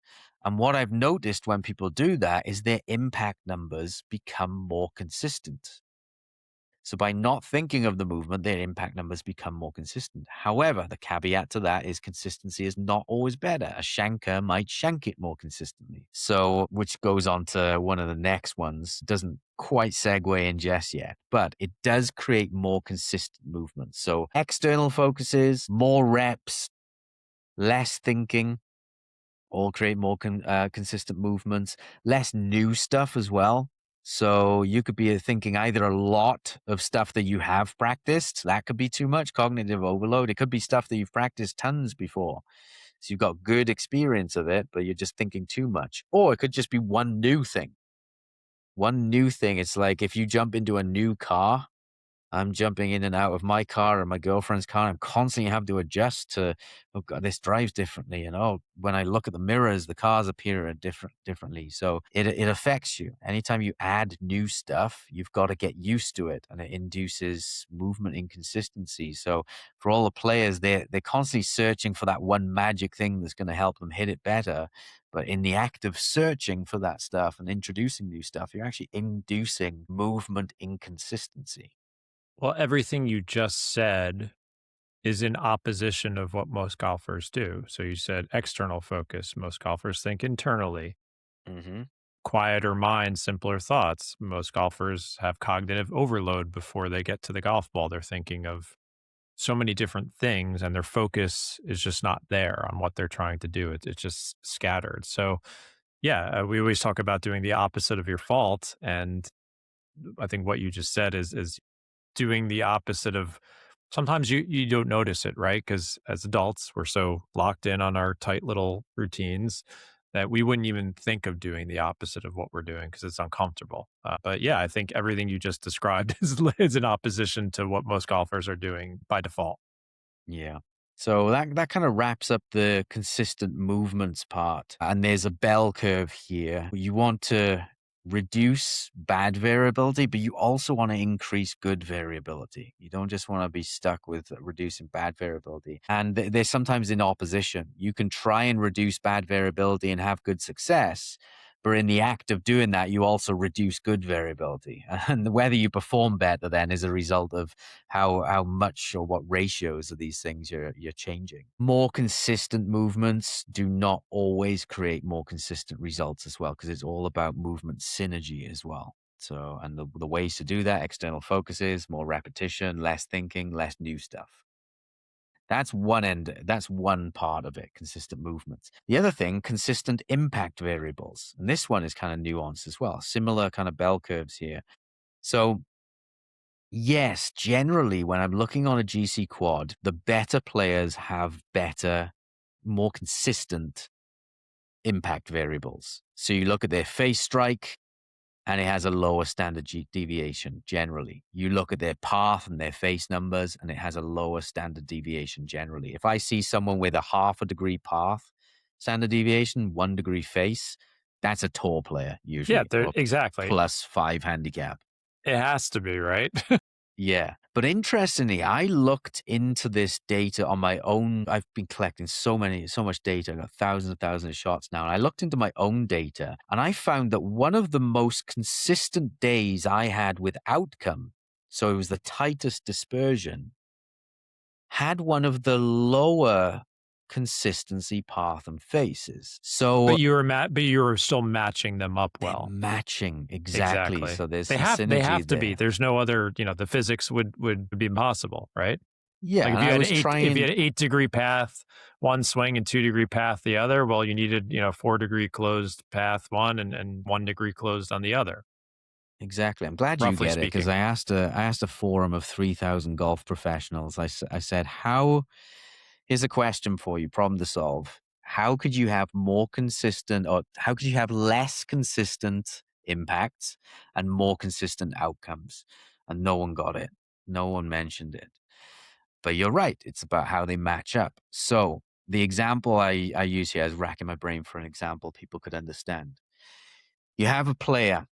And what I've noticed when people do that is their impact numbers become more consistent. So by not thinking of the movement, their impact numbers become more consistent. However, the caveat to that is consistency is not always better. A shanker might shank it more consistently. So, which goes on to one of the next ones. Doesn't quite segue in just yet, but it does create more consistent movement. So external focuses, more reps, less thinking, all create more consistent movements, less new stuff as well. So you could be thinking either a lot of stuff that you have practiced, that could be too much cognitive overload. It could be stuff that you've practiced tons before. So you've got good experience of it, but you're just thinking too much. Or it could just be one new thing. One new thing. It's like if you jump into a new car, I'm jumping in and out of my car and my girlfriend's car. I'm constantly having to adjust to, oh God, this drives differently. And oh, when I look at the mirrors, the cars appear differently. So it affects you. Anytime you add new stuff, you've got to get used to it, and it induces movement inconsistency. So for all the players, they're constantly searching for that one magic thing that's going to help them hit it better. But in the act of searching for that stuff and introducing new stuff, you're actually inducing movement inconsistency. Well, everything you just said is in opposition of what most golfers do. So you said external focus. Most golfers think internally. Hmm. Quieter mind, simpler thoughts. Most golfers have cognitive overload before they get to the golf ball. They're thinking of so many different things and their focus is just not there on what they're trying to do. It's just scattered. So, yeah, we always talk about doing the opposite of your fault. And I think what you just said is doing the opposite of sometimes you don't notice it, right? Because as adults, we're so locked in on our tight little routines that we wouldn't even think of doing the opposite of what we're doing because it's uncomfortable. But yeah, I think everything you just described is in opposition to what most golfers are doing by default. Yeah. So that kind of wraps up the consistent movements part. And there's a bell curve here. You want to reduce bad variability, but you also want to increase good variability. You don't just want to be stuck with reducing bad variability. And they're sometimes in opposition. You can try and reduce bad variability and have good success. But in the act of doing that, you also reduce good variability. And whether you perform better then is a result of how much or what ratios of these things you're changing. More consistent movements do not always create more consistent results as well, because it's all about movement synergy as well. So, and the ways to do that, external focuses, more repetition, less thinking, less new stuff. That's one end. That's one part of it, consistent movements. The other thing, consistent impact variables. And this one is kind of nuanced as well. Similar kind of bell curves here. So yes, generally, when I'm looking on a GC quad, the better players have better, more consistent impact variables. So you look at their face strike, and it has a lower standard deviation generally. You look at their path and their face numbers, and it has a lower standard deviation generally. If I see someone with a half a degree path standard deviation, 1 degree face, that's a tour player Yeah, usually, there or exactly. +5 handicap. It has to be, right? Yeah. But interestingly, I looked into this data on my own. I've been collecting so much data. I got thousands and thousands of shots now. And I looked into my own data and I found that one of the most consistent days I had with outcome, so it was the tightest dispersion, had one of the lower consistency path and faces. So But you were still matching them up they're well. matching exactly. Exactly. So there's They some have they synergy have to be. there. There's no other, the physics would be impossible, right? Yeah. Like And I was if you trying. had 8-degree path one swing and 2-degree path the other, well, you needed, 4-degree closed path one and 1 degree closed on the other, Exactly. I'm glad you roughly get it because speaking. I asked a forum of 3,000 golf professionals. I said, how, here's a question for you, problem to solve. How could you have more consistent or how could you have less consistent impacts and more consistent outcomes? And no one got it. No one mentioned it. But you're right. It's about how they match up. So the example I use here is racking my brain for an example people could understand. You have a player.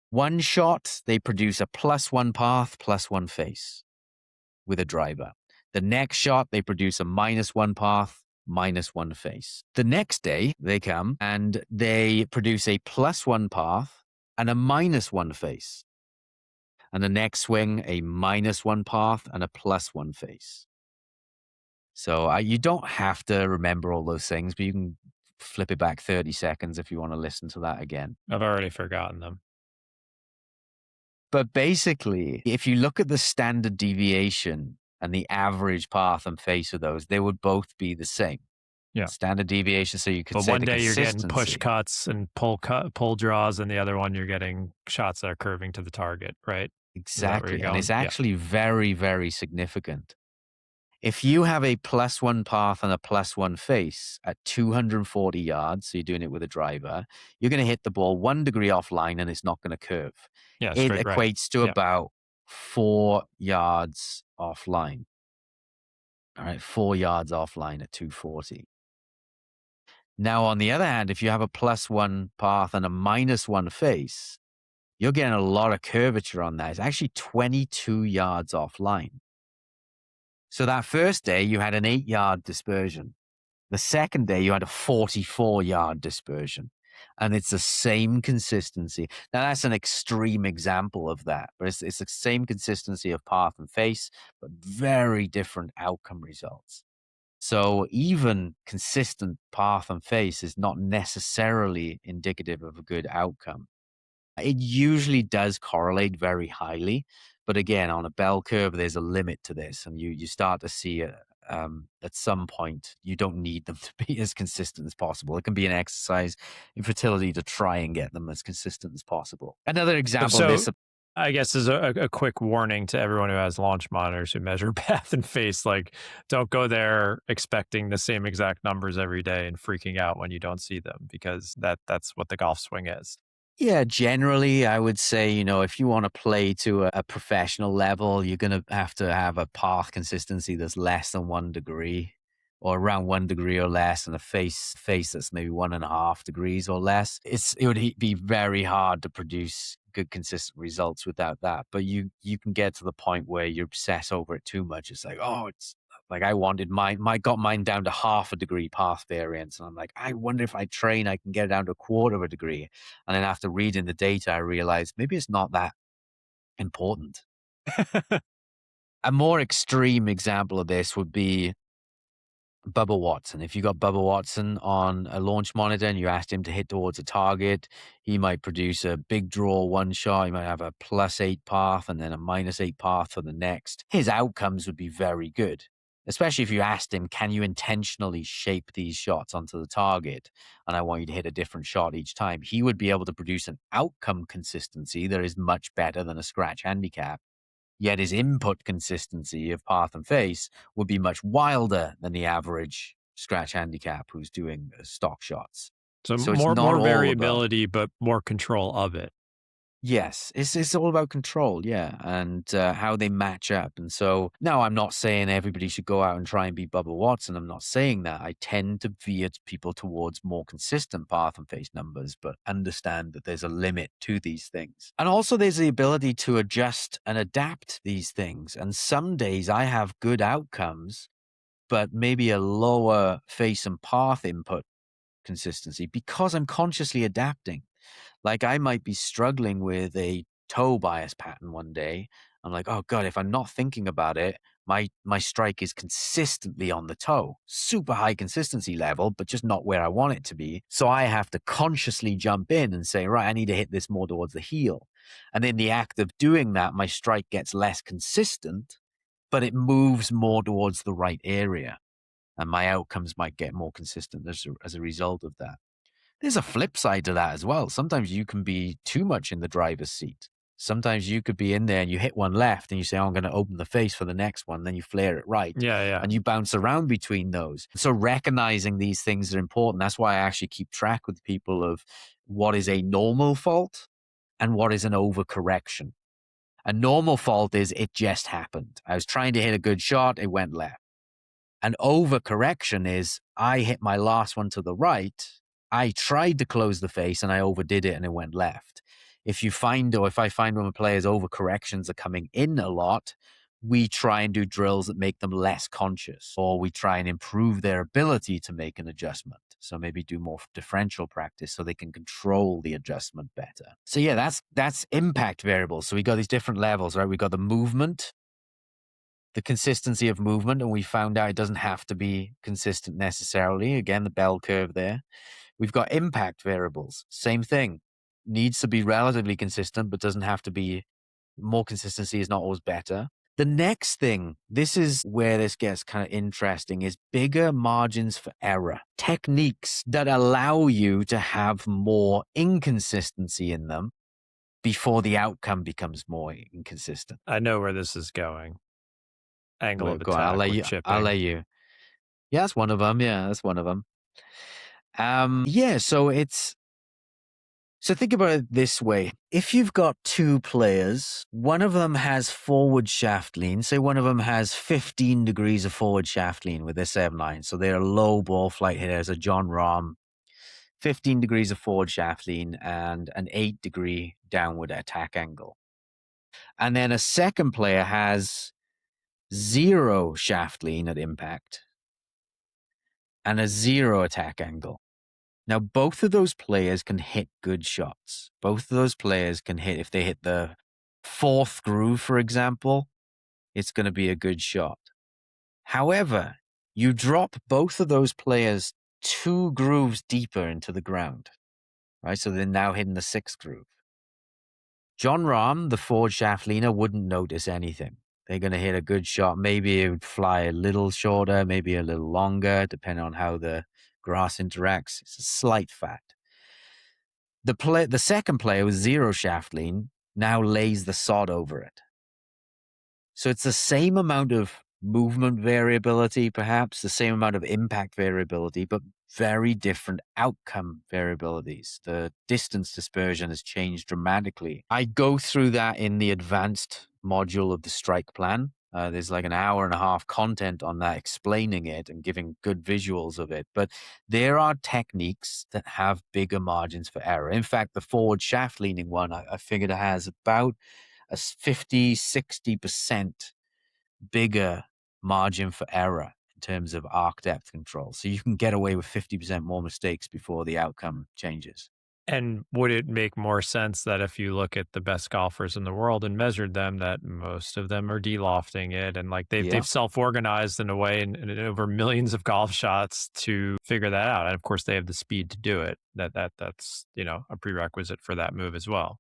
One shot, they produce a +1 path, +1 face with a driver. The next shot, they produce a -1 path, -1 face. The next day, they come and they produce a +1 path and a -1 face. And the next swing, a -1 path and a +1 face. So you don't have to remember all those things, but you can flip it back 30 seconds if you want to listen to that again. I've already forgotten them. But basically, if you look at the standard deviation and the average path and face of those, they would both be the same. Yeah. Standard deviation, so you could But say one the day you're getting push consistency. cuts and pull draws, and the other one you're getting shots that are curving to the target, right? Is that where you're Exactly. And going? it's Yeah. actually very, very significant. If you have a +1 path and a +1 face at 240 yards, so you're doing it with a driver, you're going to hit the ball 1 degree offline and it's not going to curve. Yeah, It straight right. equates to Yeah. about 4 yards offline. All right, 4 yards offline at 240. Now, on the other hand, if you have a +1 path and a -1 face, you're getting a lot of curvature on that. It's actually 22 yards offline. So that first day, you had an 8-yard dispersion. The second day, you had a 44-yard dispersion. And it's the same consistency. Now, that's an extreme example of that, but it's the same consistency of path and face, but very different outcome results. So even consistent path and face is not necessarily indicative of a good outcome. It usually does correlate very highly, but again, on a bell curve, there's a limit to this, and you start to see at some point you don't need them to be as consistent as possible. It can be an exercise in fertility to try and get them as consistent as possible. Another example of So this. I guess is a quick warning to everyone who has launch monitors who measure path and face. Like, don't go there expecting the same exact numbers every day and freaking out when you don't see them, because that's what the golf swing is. Yeah, generally, I would say, if you want to play to a professional level, you're going to have a path consistency that's less than 1 degree or around 1 degree or less, and a face that's maybe 1.5 degrees or less. It would be very hard to produce good, consistent results without that. But you can get to the point where you obsess over it too much. It's like, oh, it's like I wanted got mine down to 0.5 degree path variance. And I'm like, I wonder if I train, I can get it down to 1/4 degree. And then after reading the data, I realized maybe it's not that important. A more extreme example of this would be Bubba Watson. If you got Bubba Watson on a launch monitor and you asked him to hit towards a target, he might produce a big draw one shot. He might have a +8 path and then a -8 path for the next. His outcomes would be very good, especially if you asked him, can you intentionally shape these shots onto the target? And I want you to hit a different shot each time. He would be able to produce an outcome consistency that is much better than a scratch handicap. Yet his input consistency of path and face would be much wilder than the average scratch handicap who's doing stock shots. So So it's more not more all about. variability, but more control of it. Yes, it's all about control, yeah, and how they match up. And so, no, I'm not saying everybody should go out and try and be Bubba Watson. I'm not saying that. I tend to veer people towards more consistent path and face numbers, but understand that there's a limit to these things. And also, there's the ability to adjust and adapt these things. And some days I have good outcomes, but maybe a lower face and path input consistency because I'm consciously adapting. Like I might be struggling with a toe bias pattern one day. I'm like, oh God, if I'm not thinking about it, my strike is consistently on the toe. Super high consistency level, but just not where I want it to be. So I have to consciously jump in and say, right, I need to hit this more towards the heel. And in the act of doing that, my strike gets less consistent, but it moves more towards the right area. And my outcomes might get more consistent as a result of that. There's a flip side to that as well. Sometimes you can be too much in the driver's seat. Sometimes you could be in there and you hit one left and you say, oh, I'm going to open the face for the next one. Then you flare it right. Yeah, yeah. And you bounce around between those. So recognizing these things are important. That's why I actually keep track with people of what is a normal fault and what is an overcorrection. A normal fault is it just happened. I was trying to hit a good shot. It went left. An overcorrection is I hit my last one to the right I tried to close the face and I overdid it and it went left. If I find when a player's overcorrections are coming in a lot, we try and do drills that make them less conscious, or we try and improve their ability to make an adjustment. So maybe do more differential practice so they can control the adjustment better. So yeah, that's impact variables. So we got these different levels, right? We got the movement, the consistency of movement, and we found out it doesn't have to be consistent necessarily. Again, the bell curve there. We've got impact variables. Same thing. Needs to be relatively consistent, but doesn't have to be. More consistency is not always better. The next thing, this is where this gets kind of interesting, is bigger margins for error. Techniques that allow you to have more inconsistency in them before the outcome becomes more inconsistent. I know where this is going. Angle of Go on. attack with I'll chipping. let you. Yeah, that's one of them. Yeah, that's one of them. Yeah, so think about it this way. If you've got two players, one of them has forward shaft lean. Say one of them has 15 degrees of forward shaft lean with their 7-9. So they're low ball flight hitters, a Jon Rahm, 15 degrees of forward shaft lean and an 8-degree downward attack angle. And then a second player has 0 shaft lean at impact and a 0 attack angle. Now, both of those players can hit good shots. Both of those players can hit, if they hit the 4th groove, for example, it's going to be a good shot. However, you drop both of those players 2 grooves deeper into the ground, right? So they're now hitting the 6th groove. Jon Rahm, the forward shaft leaner, wouldn't notice anything. They're going to hit a good shot. Maybe it would fly a little shorter, maybe a little longer, depending on how the grass interacts. It's a slight fact. The second player with 0 shaft lean now lays the sod over it. So it's the same amount of movement variability, perhaps the same amount of impact variability, but very different outcome variabilities. The distance dispersion has changed dramatically. I go through that in the advanced module of the strike plan. There's like an hour and a half content on that explaining it and giving good visuals of it. But there are techniques that have bigger margins for error. In fact, the forward shaft leaning one, I figured it has about a 50, 60% bigger margin for error in terms of arc depth control. So you can get away with 50% more mistakes before the outcome changes. And would it make more sense that if you look at the best golfers in the world and measured them, that most of them are delofting it and like Yeah. they've self-organized in a way and over millions of golf shots to figure that out. And of course they have the speed to do it. That's, a prerequisite for that move as well.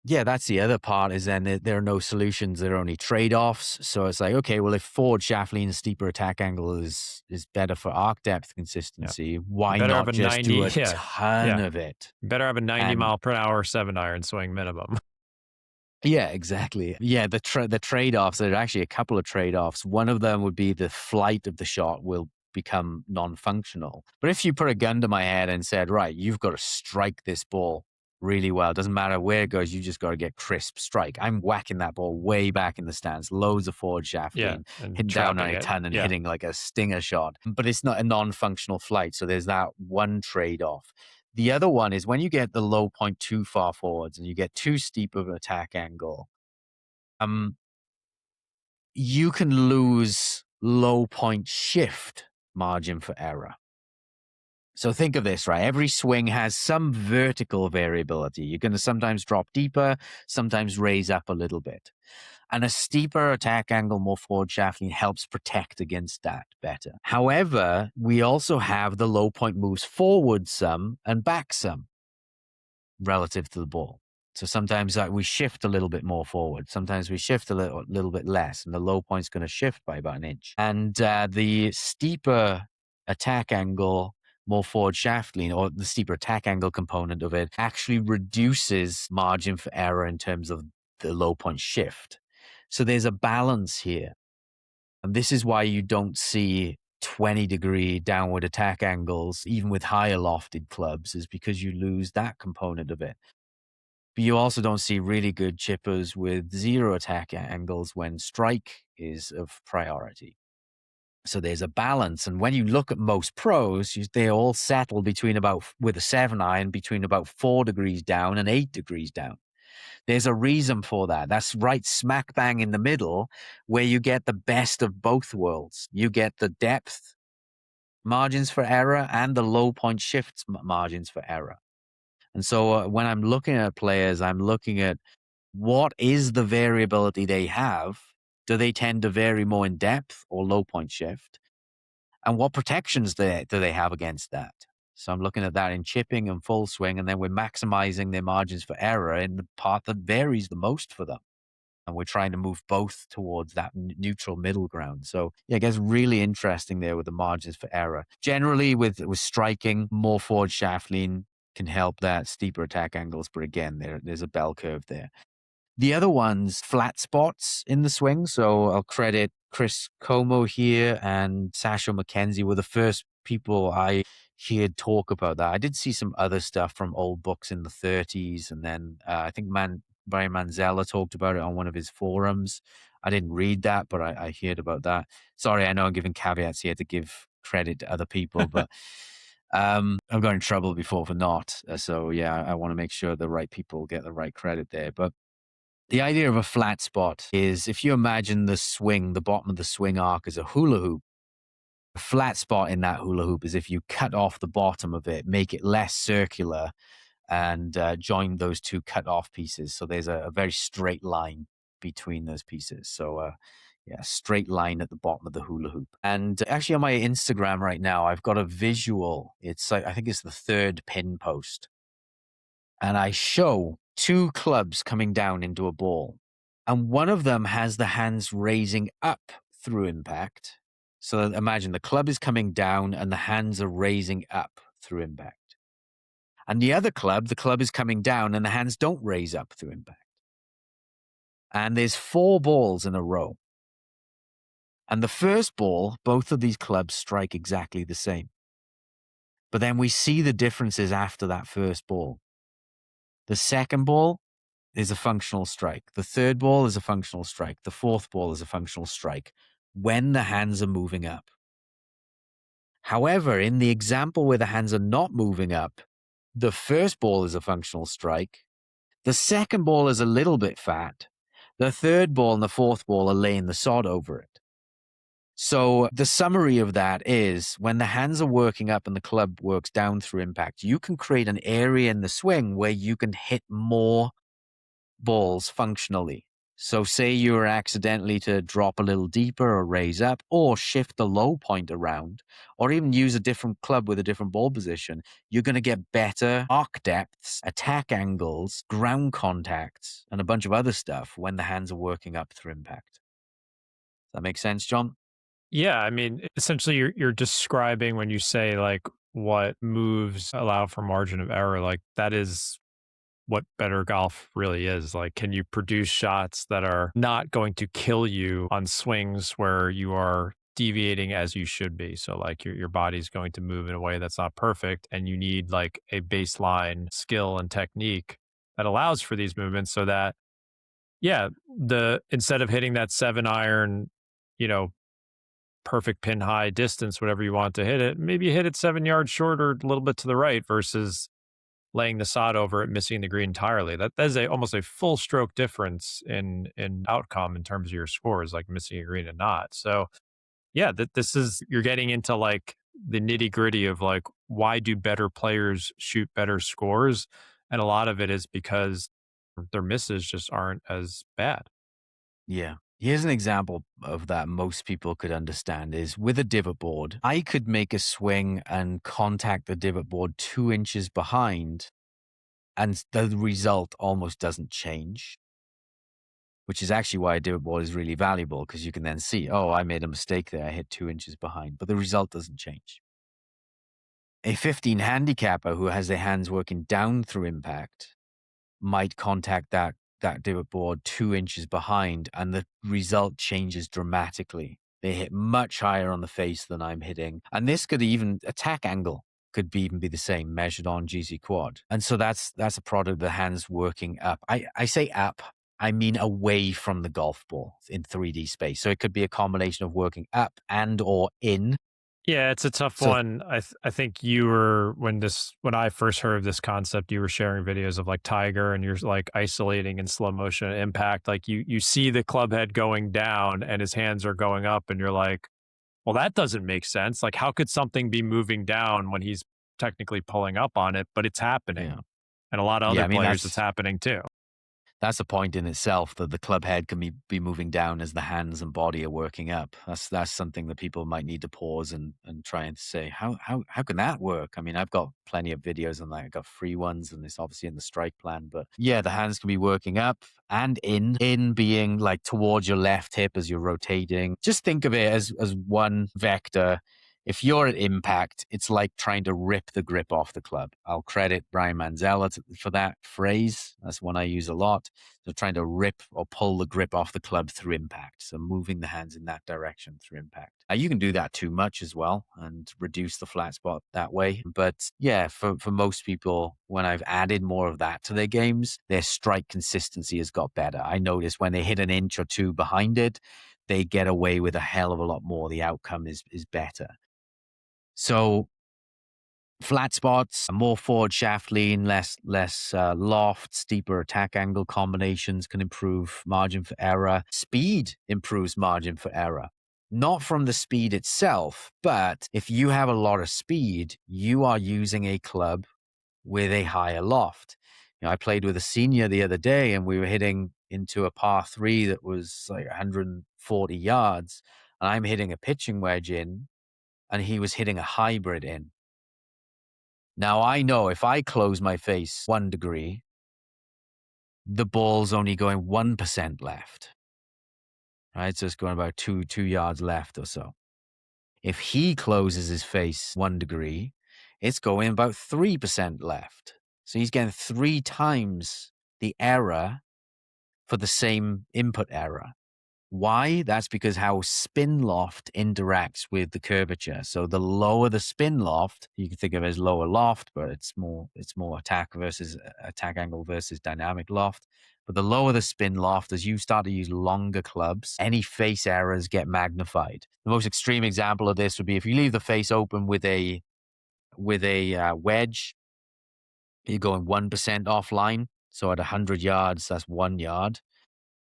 Yeah, that's the other part is then there are no solutions. There are only trade-offs. So it's like, okay, well, if forward shaft lean steeper attack angle is better for arc depth Yeah. consistency, You why better have not a just do 90, a yeah. ton Yeah. of it? You better have a 90 And mile per hour 7-iron swing minimum. yeah, exactly. Yeah, the trade-offs, there are actually a couple of trade-offs. One of them would be the flight of the shot will become non-functional. But if you put a gun to my head and said, right, you've got to strike this ball really well, doesn't matter where it goes, you just got to get crisp strike. I'm whacking that ball way back in the stands, loads of forward shaft Yeah. lean, And hitting down on trapping a it. ton and Yeah. hitting like a stinger shot. But it's not a non-functional flight. So there's that one trade-off. The other one is when you get the low point too far forwards and you get too steep of an attack angle, you can lose low point shift margin for error. So think of this, right? Every swing has some vertical variability. You're going to sometimes drop deeper, sometimes raise up a little bit. And a steeper attack angle, more forward shafting helps protect against that better. However, we also have the low point moves forward some and back some relative to the ball. So sometimes we shift a little bit more forward. Sometimes we shift a little bit less, and the low point's going to shift by about an inch. And the steeper attack angle, more forward shaft lean, or the steeper attack angle component of it actually reduces margin for error in terms of the low point shift. So there's a balance here. And this is why you don't see 20-degree downward attack angles, even with higher lofted clubs, is because you lose that component of it. But you also don't see really good chippers with 0 attack angles when strike is of priority. So there's a balance. And when you look at most pros, they all settle between with a 7 iron, between about 4 degrees down and 8 degrees down. There's a reason for that. That's right smack bang in the middle where you get the best of both worlds. You get the depth margins for error and the low point shifts margins for error. And so when I'm looking at players, I'm looking at what is the variability they have. Do they tend to vary more in depth or low point shift? And what protections do they have against that? So I'm looking at that in chipping and full swing, and then we're maximizing their margins for error in the part that varies the most for them. And we're trying to move both towards that neutral middle ground. So yeah, it gets really interesting there with the margins for error. Generally with striking, more forward shaft lean can help that steeper attack angles. But again, there's a bell curve there. The other one's flat spots in the swing. So I'll credit Chris Como here and Sasha McKenzie were the first people I heard talk about that. I did see some other stuff from old books in the 30s. And then I think Brian Manzella talked about it on one of his forums. I didn't read that, but I heard about that. Sorry, I know I'm giving caveats here to give credit to other people, but I've got in trouble before for not. So yeah, I want to make sure the right people get the right credit there. But the idea of a flat spot is if you imagine the swing, the bottom of the swing arc as a hula hoop, a flat spot in that hula hoop is if you cut off the bottom of it, make it less circular, and join those two cut off pieces. So there's a very straight line between those pieces. So yeah, straight line at the bottom of the hula hoop. And actually on my Instagram right now, I've got a visual. It's like, I think it's the third pin post. And I show two clubs coming down into a ball. And one of them has the hands raising up through impact. So imagine the club is coming down and the hands are raising up through impact. And the other club, the club is coming down and the hands don't raise up through impact. And there's 4 balls in a row. And the first ball, both of these clubs strike exactly the same. But then we see the differences after that first ball. The second ball is a functional strike. The third ball is a functional strike. The fourth ball is a functional strike when the hands are moving up. However, in the example where the hands are not moving up, the first ball is a functional strike. The second ball is a little bit fat. The third ball and the fourth ball are laying the sod over it. So the summary of that is when the hands are working up and the club works down through impact, you can create an area in the swing where you can hit more balls functionally. So say you were accidentally to drop a little deeper or raise up or shift the low point around or even use a different club with a different ball position, you're going to get better arc depths, attack angles, ground contacts, and a bunch of other stuff when the hands are working up through impact. Does that make sense, John? Yeah, I mean, essentially you're describing when you say like what moves allow for margin of error, like that is what better golf really is. Like, can you produce shots that are not going to kill you on swings where you are deviating as you should be? So like your body's going to move in a way that's not perfect and you need like a baseline skill and technique that allows for these movements so that yeah, the instead of hitting that 7 iron, you know, perfect pin high distance, whatever you want to hit it, maybe you hit it 7 yards short or a little bit to the right versus laying the sod over it, missing the green entirely. That is almost a full stroke difference in outcome in terms of your scores, like missing a green and not. So yeah, this is you're getting into like the nitty gritty of like why do better players shoot better scores, and a lot of it is because their misses just aren't as bad. Yeah. Here's an example of that most people could understand is with a divot board, I could make a swing and contact the divot board 2 inches behind and the result almost doesn't change, which is actually why a divot board is really valuable because you can then see, oh, I made a mistake there. I hit 2 inches behind, but the result doesn't change. A 15 handicapper who has their hands working down through impact might contact that divot board 2 inches behind and the result changes dramatically. They hit much higher on the face than I'm hitting. And this could even attack angle could even be the same measured on GC quad. And so that's a product of the hands working up. I say up I mean away from the golf ball in 3D space. So it could be a combination of working up and or in. Yeah, it's a tough So one. I think you were when I first heard of this concept, you were sharing videos of like Tiger and you're like isolating in slow motion impact. Like you see the club head going down and his hands are going up, and you're like, well, that doesn't make sense. Like, how could something be moving down when he's technically pulling up on it? But it's happening. yeah. And a lot of Yeah, other I mean players, it's happening too. that's a point in itself that the club head can be moving down as the hands and body are working up. That's something that people might need to pause and try and say, how can that work? I mean, I've got plenty of videos on that. I've got free ones, and it's obviously in the strike plan. But yeah, the hands can be working up and in being like towards your left hip as you're rotating. Just think of it as one vector. If you're at impact, it's like trying to rip the grip off the club. I'll credit Brian Manzella for that phrase. That's one I use a lot. So trying to rip or pull the grip off the club through impact. So moving the hands in that direction through impact. You can do that too much as well and reduce the flat spot that way. But yeah, for most people, when I've added more of that to their games, their strike consistency has got better. I notice when they hit an inch or two behind it, they get away with a hell of a lot more. The outcome is better. So flat spots, more forward shaft lean, less loft, steeper attack angle combinations can improve margin for error. Speed improves margin for error. Not from the speed itself, but if you have a lot of speed, you are using a club with a higher loft. I played with a senior the other day and we were hitting into a par 3 that was like 140 yards. And I'm hitting a pitching wedge in, and he was hitting a hybrid in. Now, I know if I close my face 1 degree, the ball's only going 1% left, right? So it's going about two yards left or so. If he closes his face 1 degree, it's going about 3% left. So he's getting 3 times the error for the same input error. Why? That's because how spin loft interacts with the curvature. So the lower the spin loft, you can think of it as lower loft, but it's more attack angle versus dynamic loft. But the lower the spin loft, as you start to use longer clubs, any face errors get magnified. The most extreme example of this would be if you leave the face open with a wedge, you're going 1% offline. So at 100 yards, that's 1 yard.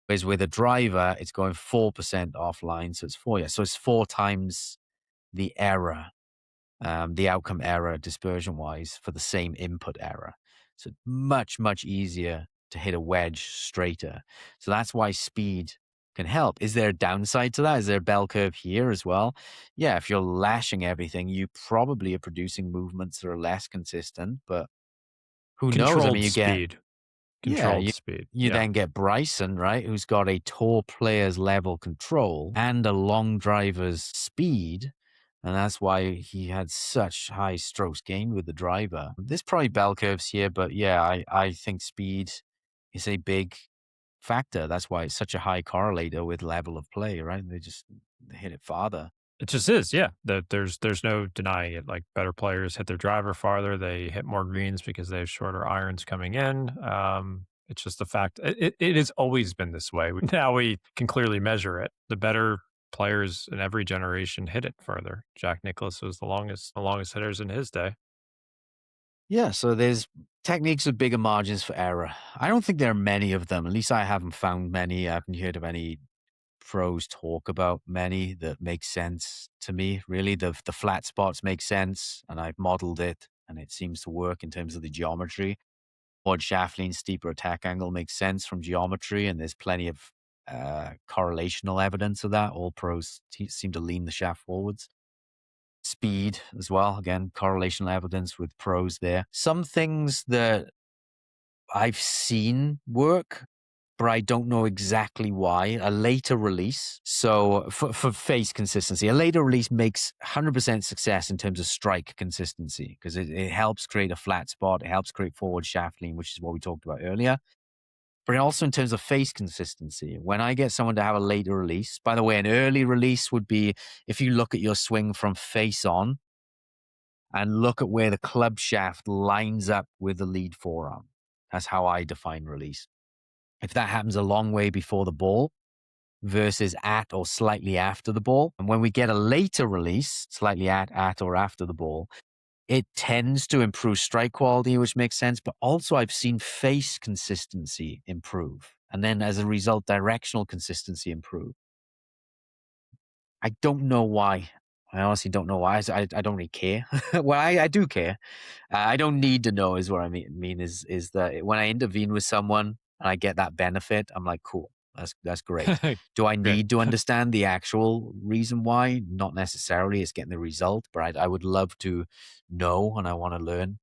Whereas with a driver, it's going 4% offline. So it's 4 yards. So it's 4 times the error, the outcome error dispersion wise for the same input error. So much, much easier to hit a wedge straighter. So that's why speed can help. Is there a downside to that? Is there a bell curve here as well? Yeah, if you're lashing everything, you probably are producing movements that are less consistent, but who knows? I Controlled mean, speed. yeah, Controlled speed. you Yeah. then get Bryson, right, who's got a tour player's level control and a long driver's speed. And that's why he had such high strokes gained with the driver. There's probably bell curves here, but yeah, I think speed is a big factor. That's why it's such a high correlator with level of play, right? They hit it farther. It just is, yeah. There's no denying it. Like better players hit their driver farther, they hit more greens because they have shorter irons coming in. It's just the fact it has always been this way. Now we can clearly measure it. The better players in every generation hit it further. Jack Nicklaus was the longest hitters in his day. Yeah, so there's techniques with bigger margins for error. I don't think there are many of them. At least I haven't found many. I haven't heard of any pros talk about many that make sense to me. Really, the flat spots make sense, and I've modeled it, and it seems to work in terms of the geometry. Odd shaft lean, steeper attack angle makes sense from geometry, and there's plenty of correlational evidence of that. All pros seem to lean the shaft forwards. Speed as well. Again, correlational evidence with pros there. Some things that I've seen work, but I don't know exactly why. A later release. So for face consistency, a later release makes 100% success in terms of strike consistency because it helps create a flat spot. It helps create forward shaft lean, which is what we talked about earlier. But also in terms of face consistency, when I get someone to have a later release, by the way, an early release would be if you look at your swing from face on and look at where the club shaft lines up with the lead forearm. That's how I define release. if that happens a long way before the ball versus at or slightly after the ball. And when we get a later release, slightly at or after the ball, it tends to improve strike quality, which makes sense. But also, I've seen face consistency improve. And then as a result, directional consistency improve. I don't know why. I honestly don't know why. I don't really care. Well, I do care. I don't need to know is what I mean is that when I intervene with someone and I get that benefit, I'm like, cool. That's great. Do I Great. need to understand the actual reason why? Not necessarily. It's getting the result, but I would love to know and I want to learn.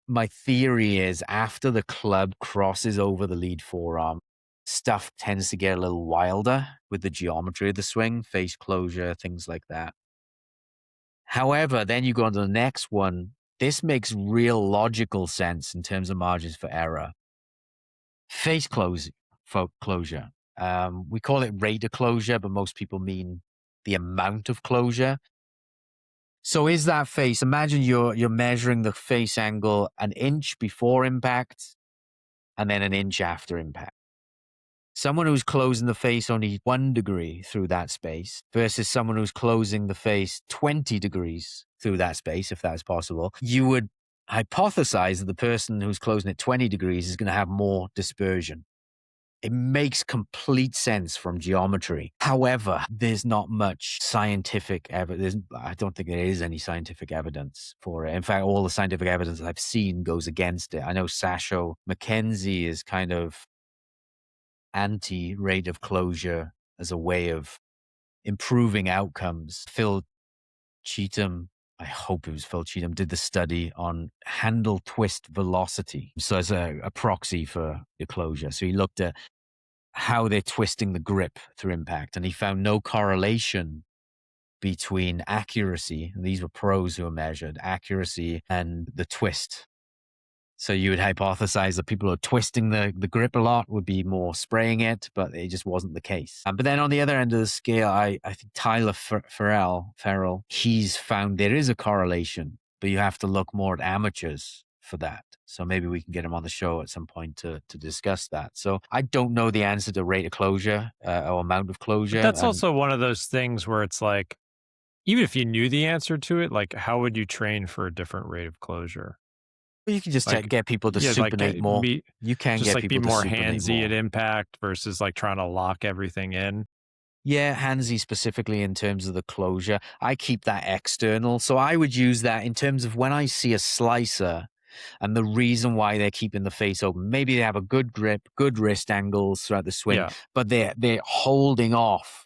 My theory is after the club crosses over the lead forearm, stuff tends to get a little wilder with the geometry of the swing, face closure, things like that. However, then you go on to the next one. This makes real logical sense in terms of margins for error. Face closure. We call it rate of closure, but most people mean the amount of closure. So is that face, imagine you're measuring the face angle an inch before impact and then an inch after impact. Someone who's closing the face only 1 degree through that space versus someone who's closing the face 20 degrees through that space, if that's possible, you would hypothesize that the person who's closing it 20 degrees is going to have more dispersion. It makes complete sense from geometry. However, there's not much scientific evidence. I don't think there is any scientific evidence for it. In fact, all the scientific evidence I've seen goes against it. I know Sasho McKenzie is kind of anti-rate of closure as a way of improving outcomes. Phil Cheetham, I hope it was Phil Cheetham, did the study on handle twist velocity. So as a proxy for the closure. So he looked at how they're twisting the grip through impact, and he found no correlation between accuracy. And these were pros who were measured, accuracy and the twist. So you would hypothesize that people who are twisting the grip a lot would be more spraying it, but it just wasn't the case. But then on the other end of the scale, I think Tyler Farrell, he's found there is a correlation, but you have to look more at amateurs for that. So maybe we can get him on the show at some point to discuss that. So I don't know the answer to rate of closure or amount of But closure. that's And also one of those things where it's like, even if you knew the answer to it, like how would you train for a different rate of closure? you can just Like, get people to yeah, like supinate more. be You can just get like be people to more supinate handsy more. at impact versus like trying to lock everything in. Yeah, handsy specifically in terms of the closure. I keep that external. So I would use that in terms of when I see a slicer and the reason why they're keeping the face open. Maybe they have a good grip, good wrist angles throughout the swing, Yeah. but they're holding off.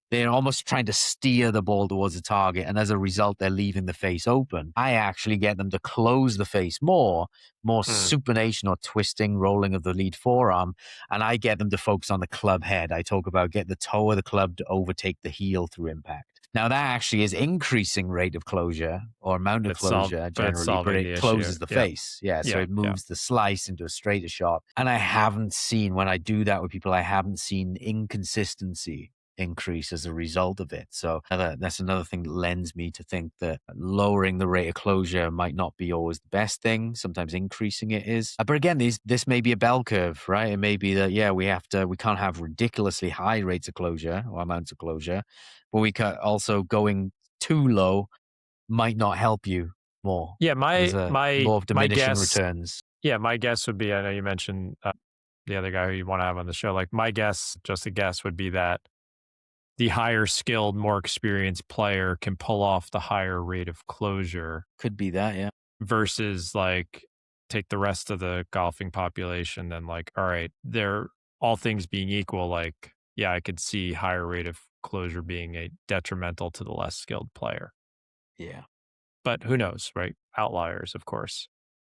They're almost trying to steer the ball towards the target, and as a result, they're leaving the face open. I actually get them to close the face more Hmm. supination or twisting, rolling of the lead forearm, and I get them to focus on the club head. I talk about get the toe of the club to overtake the heel through impact. Now that actually is increasing rate of closure or amount of closure But it's generally, but solving it the issue. closes the Yeah. face. Yeah, so Yeah. it Yeah. moves the slice into a straighter shot. And I haven't seen, when I do that with people, I haven't seen inconsistency increase as a result of it. So that's another thing that lends me to think that lowering the rate of closure might not be always the best thing. Sometimes increasing it is. But again, this may be a bell curve, right? It may be that, yeah, we can't have ridiculously high rates of closure or amounts of closure, but we can also going too low might not help you more. Yeah. There's a law of My diminishing guess. returns. Yeah. My guess would be, I know you mentioned the other guy who you want to have on the show. Like my guess, just a guess, would be that the higher skilled, more experienced player can pull off the higher rate of closure Could be that, yeah. versus like take the rest of the golfing population. Then like, all right, they're all things being equal. Like, yeah, I could see higher rate of closure being a detrimental to the less skilled player, Yeah. but who knows, right? Outliers, of course.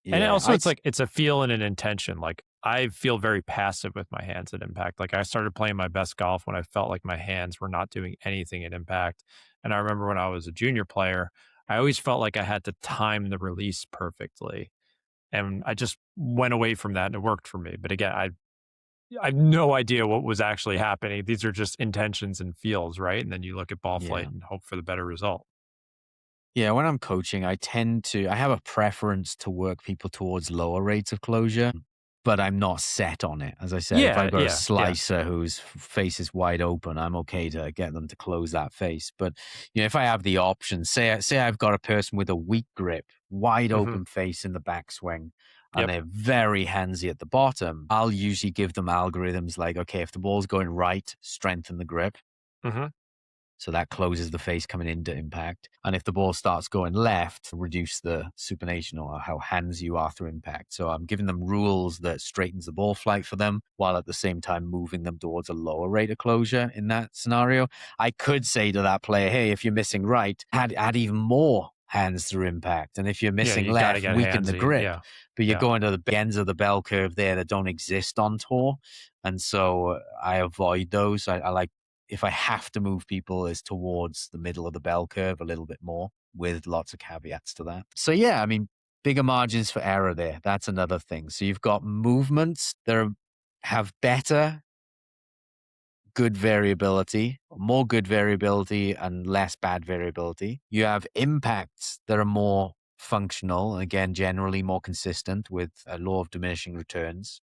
And Yeah. also, it's like it's a feel and an intention. Like I feel very passive with my hands at impact. Like I started playing my best golf when I felt like my hands were not doing anything at impact. And I remember when I was a junior player, I always felt like I had to time the release perfectly. And I just went away from that and it worked for me. But again, I have no idea what was actually happening. These are just intentions and feels, right? And then you look at ball flight Yeah. and hope for the better result. Yeah, when I'm coaching, I have a preference to work people towards lower rates of closure. but I'm not set on it. As I said, if Yeah, I've got a yeah, yeah. slicer whose face is wide open, I'm okay to get them to close that face. But if I have the option, say I've got a person with a weak grip, wide Mhm. open face in the backswing, and Yep. they're very handsy at the bottom, I'll usually give them algorithms like, okay, if the ball's going right, strengthen the grip. Mhm. So that closes the face coming into impact. And if the ball starts going left, reduce the supination or how hands you are through impact. So I'm giving them rules that straightens the ball flight for them while at the same time moving them towards a lower rate of closure in that scenario. I could say to that player, hey, if you're missing right, add even more hands through impact. And if you're Yeah, missing you gotta left, get weaken the handsy. grip. Yeah. But you're Yeah. going to the ends of the bell curve there that don't exist on tour. And so I avoid those. I like, if I have to move people, is towards the middle of the bell curve a little bit more, with lots of caveats to that. So yeah, I mean, bigger margins for error there. That's another thing. So you've got movements that have better good variability, more good variability and less bad variability. You have impacts that are more functional, again, generally more consistent with a law of diminishing returns.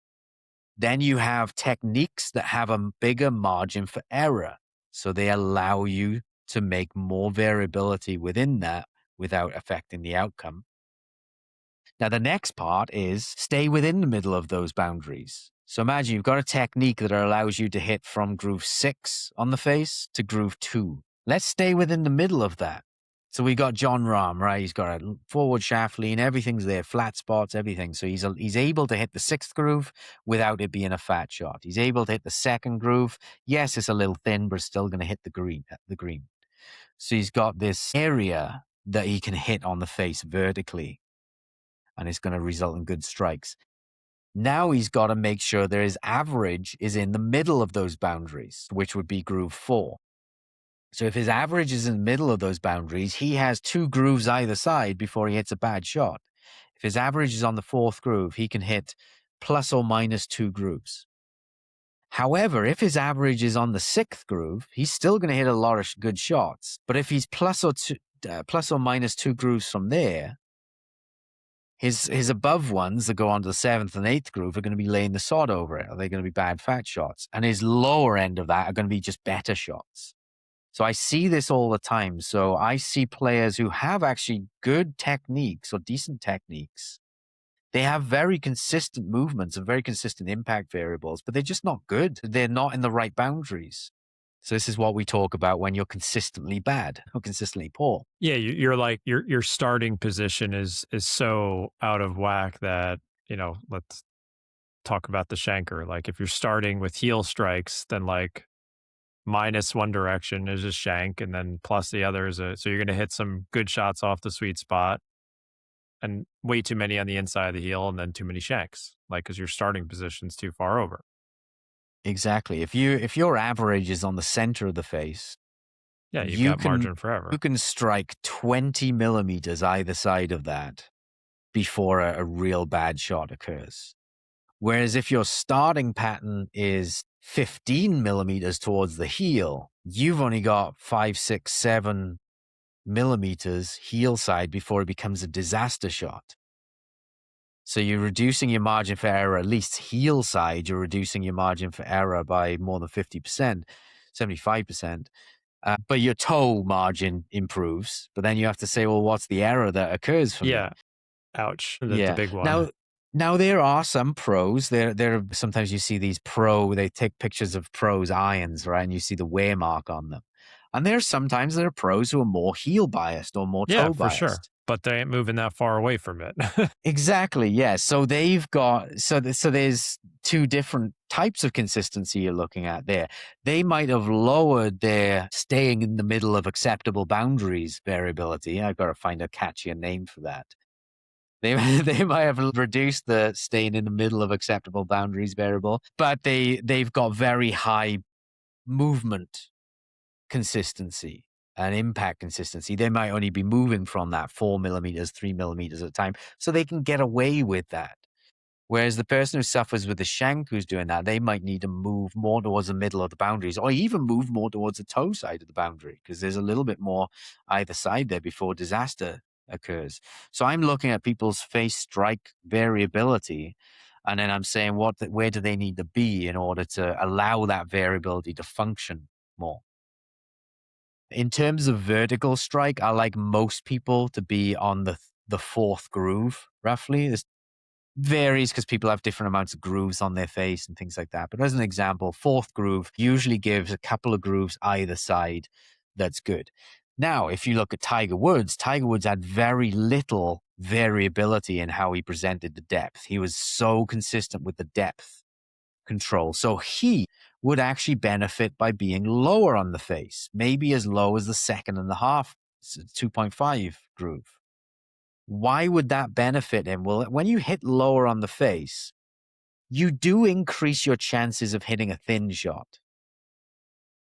Then you have techniques that have a bigger margin for error. So they allow you to make more variability within that without affecting the outcome. Now, the next part is stay within the middle of those boundaries. So imagine you've got a technique that allows you to hit from groove 6 on the face to groove 2. Let's stay within the middle of that. So we got Jon Rahm, right? He's got a forward shaft lean, everything's there, flat spots, everything. So he's able to hit the 6th groove without it being a fat shot. He's able to hit the 2nd groove. Yes, it's a little thin, but still going to hit the green. So he's got this area that he can hit on the face vertically, and it's going to result in good strikes. Now he's got to make sure that his average is in the middle of those boundaries, which would be groove 4. So if his average is in the middle of those boundaries, he has 2 grooves either side before he hits a bad shot. If his average is on the 4th groove, he can hit plus or minus 2 grooves. However, if his average is on the 6th groove, he's still going to hit a lot of good shots. But if he's plus or minus 2 grooves from there, his above ones that go on to the 7th and 8th groove are going to be laying the sod over it. Are they going to be bad fat shots? And his lower end of that are going to be just better shots. So I see this all the time. So I see players who have actually good techniques or decent techniques. They have very consistent movements and very consistent impact variables, but they're just not good. They're not in the right boundaries. So this is what we talk about when you're consistently bad or consistently poor. Yeah, you're like your starting position is so out of whack that, let's talk about the Shanker. Like if you're starting with heel strikes, then like minus one direction is a shank, and then plus the other is so you're gonna hit some good shots off the sweet spot and way too many on the inside of the heel and then too many shanks, like because your starting position's too far over. Exactly. If your average is on the center of the face, Yeah, you've you got can margin you forever. can strike 20 millimeters either side of that before a real bad shot occurs. Whereas if your starting pattern is 15 millimeters towards the heel, you've only got 5, 6, 7 millimeters heel side before it becomes a disaster shot. So you're reducing your margin for error, at least heel side, you're reducing your margin for error by more than 50%, 75%. But your toe margin improves. But then you have to say, well, what's the error that occurs for me? Yeah. Ouch. The Yeah. big one. Now there are some pros. There sometimes you see these they take pictures of pros irons, right? And you see the wear mark on them. And sometimes there are pros who are more heel biased or more Yeah, toe for sure. biased. But they ain't moving that far away from it. Exactly. Yeah. So they've got so there's two different types of consistency you're looking at there. They might have lowered their staying in the middle of acceptable boundaries variability. I've got to find a catchier name for that. They they might have reduced the staying in the middle of acceptable boundaries variable, but they've got very high movement consistency and impact consistency. They might only be moving from that 4 millimeters, 3 millimeters at a time, so they can get away with that. Whereas the person who suffers with the shank who's doing that, they might need to move more towards the middle of the boundaries or even move more towards the toe side of the boundary because there's a little bit more either side there before disaster occurs. So I'm looking at people's face strike variability And then I'm saying, where do they need to be in order to allow that variability to function more? In terms of vertical strike, I like most people to be on the fourth groove, roughly. This varies because people have different amounts of grooves on their face and things like that. But as an example, fourth groove usually gives a couple of grooves either side. That's good. Now, if you look at Tiger Woods had very little variability in how he presented the depth. He was so consistent with the depth control. So he would actually benefit by being lower on the face, maybe as low as the second and a half, 2.5 groove. Why would that benefit him? Well, when you hit lower on the face, you do increase your chances of hitting a thin shot.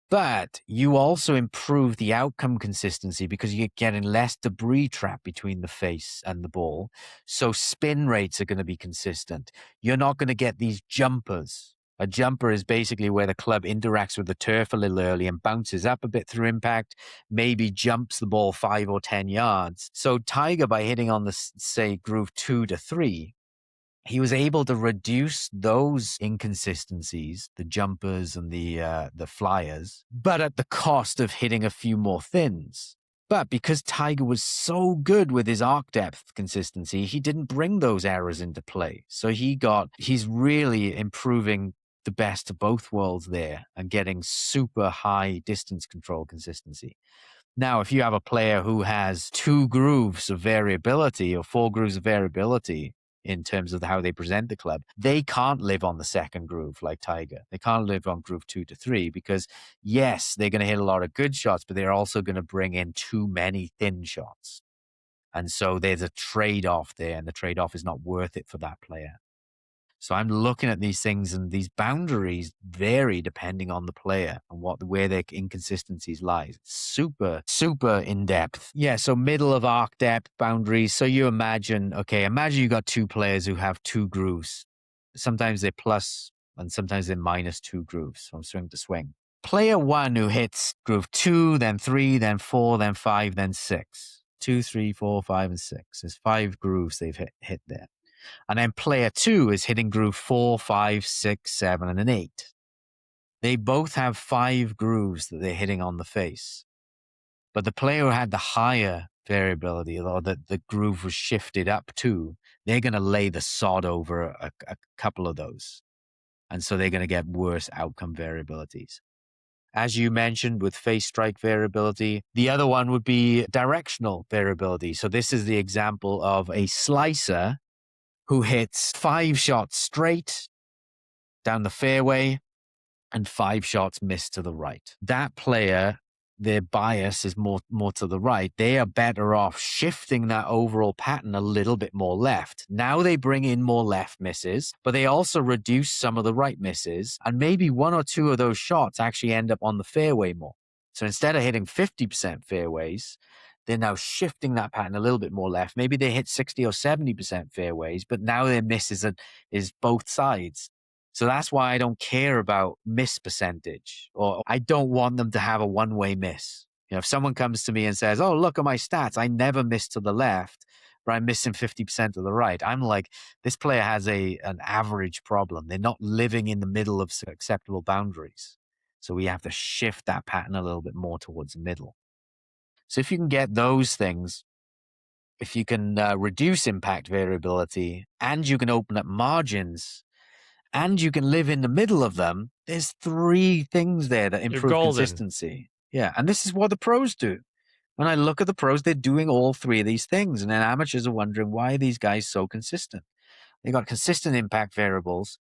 But you also improve the outcome consistency because you're getting less debris trap between the face and the ball. So spin rates are going to be consistent. You're not going to get these jumpers. A jumper is basically where the club interacts with the turf a little early and bounces up a bit through impact, maybe jumps the ball 5 or 10 yards. So Tiger, by hitting on the, say, groove 2 to 3, he was able to reduce those inconsistencies, the jumpers and the flyers, but at the cost of hitting a few more thins. But because Tiger was so good with his arc depth consistency, he didn't bring those errors into play. So he's really improving the best of both worlds there and getting super high distance control consistency. Now, if you have a player who has 2 grooves of variability or 4 grooves of variability in terms of how they present the club, they can't live on the second groove like Tiger. They can't live on groove 2 to 3 because, yes, they're going to hit a lot of good shots, but they're also going to bring in too many thin shots. And so there's a trade-off there, and the trade-off is not worth it for that player. So I'm looking at these things, and these boundaries vary depending on the player and where their inconsistencies lie. Super, super in depth. Yeah, so middle of arc depth boundaries. So you imagine you got 2 players who have 2 grooves. Sometimes they're plus and sometimes they're minus 2 grooves from swing to swing. Player 1 who hits groove 2, then 3, then 4, then 5, then 6. 2, 3, 4, 5, and 6. There's 5 grooves they've hit there. And then player 2 is hitting groove 4, 5, 6, 7, and an 8. They both have 5 grooves that they're hitting on the face. But the player who had the higher variability, or that the groove was shifted up to, they're going to lay the sod over a couple of those. And so they're going to get worse outcome variabilities. As you mentioned with face strike variability, the other one would be directional variability. So this is the example of a slicer who hits 5 shots straight down the fairway and 5 shots missed to the right. That player, their bias is more to the right. They are better off shifting that overall pattern a little bit more left. Now they bring in more left misses, but they also reduce some of the right misses, and maybe 1 or 2 of those shots actually end up on the fairway more. So instead of hitting 50% fairways, they're now shifting that pattern a little bit more left. Maybe they hit 60 or 70% fairways, but now their misses is both sides. So that's why I don't care about miss percentage, or I don't want them to have a one-way miss. You know, if someone comes to me and says, "Oh, look at my stats. I never miss to the left, but I'm missing 50% to the right." I'm like, this player has an average problem. They're not living in the middle of acceptable boundaries. So we have to shift that pattern a little bit more towards the middle. So if you can get those things, if you can reduce impact variability, and you can open up margins, and you can live in the middle of them, there's 3 things there that You're improve golden. consistency. Yeah, and this is what the pros do. When I look at the pros, they're doing all 3 of these things, and then amateurs are wondering, why are these guys so consistent? They've got consistent impact variables.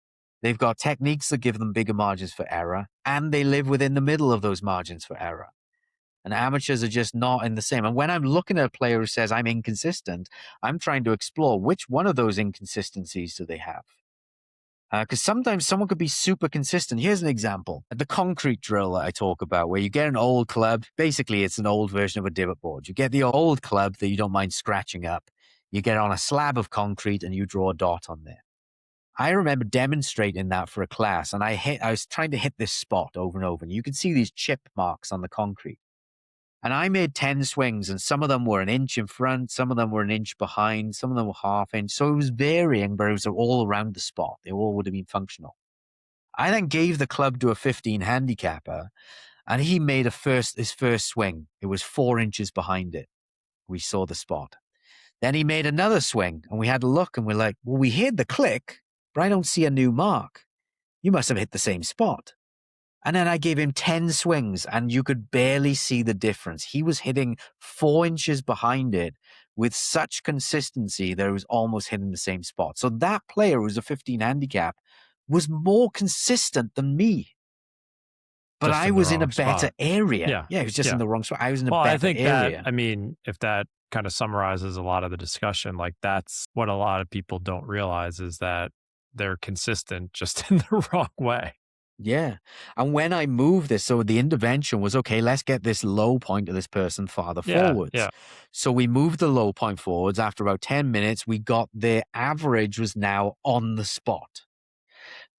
They've got techniques that give them bigger margins for error, and they live within the middle of those margins for error. And amateurs are just not in the same. And when I'm looking at a player who says I'm inconsistent, I'm trying to explore which one of those inconsistencies do they have. Because sometimes someone could be super consistent. Here's an example. The concrete drill that I talk about, where you get an old club. Basically, it's an old version of a divot board. You get the old club that you don't mind scratching up. You get on a slab of concrete and you draw a dot on there. I remember demonstrating that for a class, and I was trying to hit this spot over and over. And you could see these chip marks on the concrete. And I made 10 swings, and some of them were an inch in front, some of them were an inch behind, some of them were half inch. So it was varying, but it was all around the spot. They all would have been functional. I then gave the club to a 15 handicapper, and he made his first swing. It was 4 inches behind it. We saw the spot. Then he made another swing, and we had a look, and we're like, well, we heard the click, but I don't see a new mark. You must have hit the same spot. And then I gave him 10 swings, and you could barely see the difference. He was hitting 4 inches behind it with such consistency that it was almost hitting the same spot. So that player, who was a 15 handicap, was more consistent than me. But Just I in the was in a wrong better spot. area. Yeah. Yeah, it was just in Yeah. the wrong spot. I was in a Well, I better think that, area. I mean, if that kind of summarizes a lot of the discussion, like that's what a lot of people don't realize is that they're consistent just in the wrong way. Yeah. And when I moved this, so the intervention was, okay, let's get this low point of this person farther Yeah. forwards. Yeah. So we moved the low point forwards. After about 10 minutes, we got their average was now on the spot.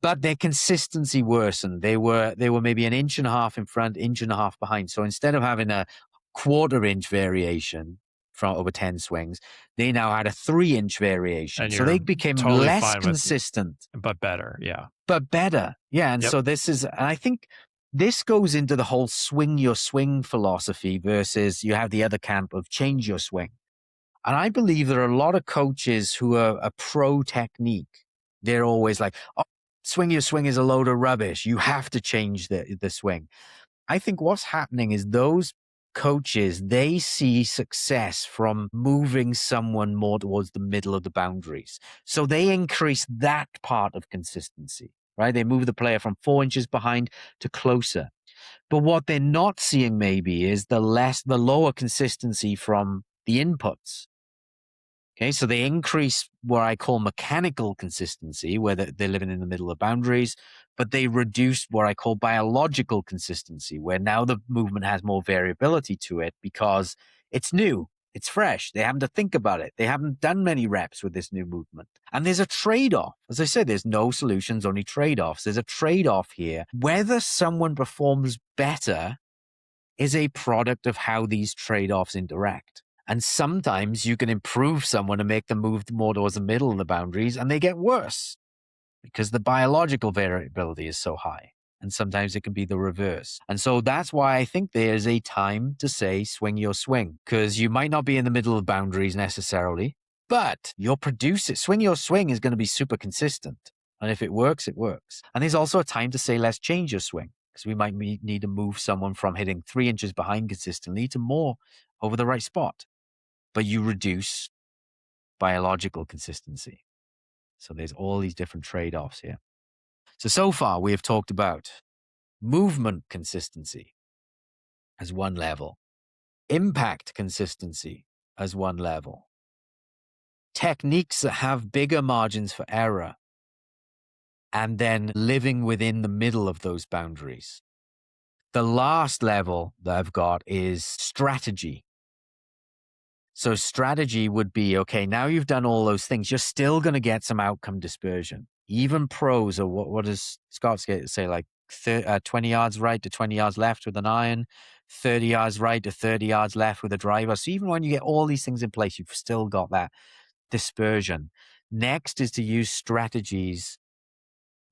But their consistency worsened. They were maybe an inch and a half in front, inch and a half behind. So instead of having a quarter-inch variation from over 10 swings, they now had a 3-inch variation. And So they you're became totally less fine with, consistent, but better. Yeah. but better. Yeah. And Yep. so and I think this goes into the whole swing your swing philosophy versus you have the other camp of change your swing. And I believe there are a lot of coaches who are a pro technique. They're always like, oh, swing your swing is a load of rubbish. You have to change the swing. I think what's happening is those coaches, they see success from moving someone more towards the middle of the boundaries. So they increase that part of consistency, right? They move the player from 4 inches behind to closer. But what they're not seeing maybe is the lower consistency from the inputs. Okay, so they increase what I call mechanical consistency, where they're living in the middle of boundaries, but they reduce what I call biological consistency, where now the movement has more variability to it because it's new, it's fresh. They haven't to think about it. They haven't done many reps with this new movement. And there's a trade off. As I said, there's no solutions, only trade offs. There's a trade off here. Whether someone performs better is a product of how these trade offs interact. And sometimes you can improve someone and make them move more towards the middle of the boundaries, and they get worse because the biological variability is so high. And sometimes it can be the reverse. And so that's why I think there's a time to say swing your swing, because you might not be in the middle of boundaries necessarily, but your swing your swing is going to be super consistent. And if it works, it works. And there's also a time to say, let's change your swing, because we might need to move someone from hitting 3 inches behind consistently to more over the right spot. But you reduce biological consistency. So there's all these different trade-offs here. So far we have talked about movement consistency as one level, impact consistency as one level, techniques that have bigger margins for error, and then living within the middle of those boundaries. The last level that I've got is strategy. So strategy would be, okay, now you've done all those things, you're still going to get some outcome dispersion. Even pros, or what does Scott say, like 20 yards right to 20 yards left with an iron, 30 yards right to 30 yards left with a driver. So even when you get all these things in place, you've still got that dispersion. Next is to use strategies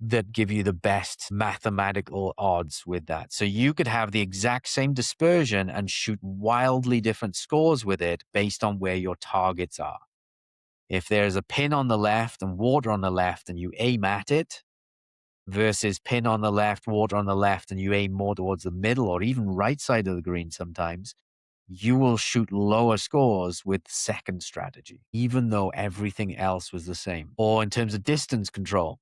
that give you the best mathematical odds with that. So you could have the exact same dispersion and shoot wildly different scores with it based on where your targets are. If there's a pin on the left and water on the left and you aim at it versus pin on the left, water on the left, and you aim more towards the middle or even right side of the green sometimes, you will shoot lower scores with second strategy, even though everything else was the same. Or in terms of distance control,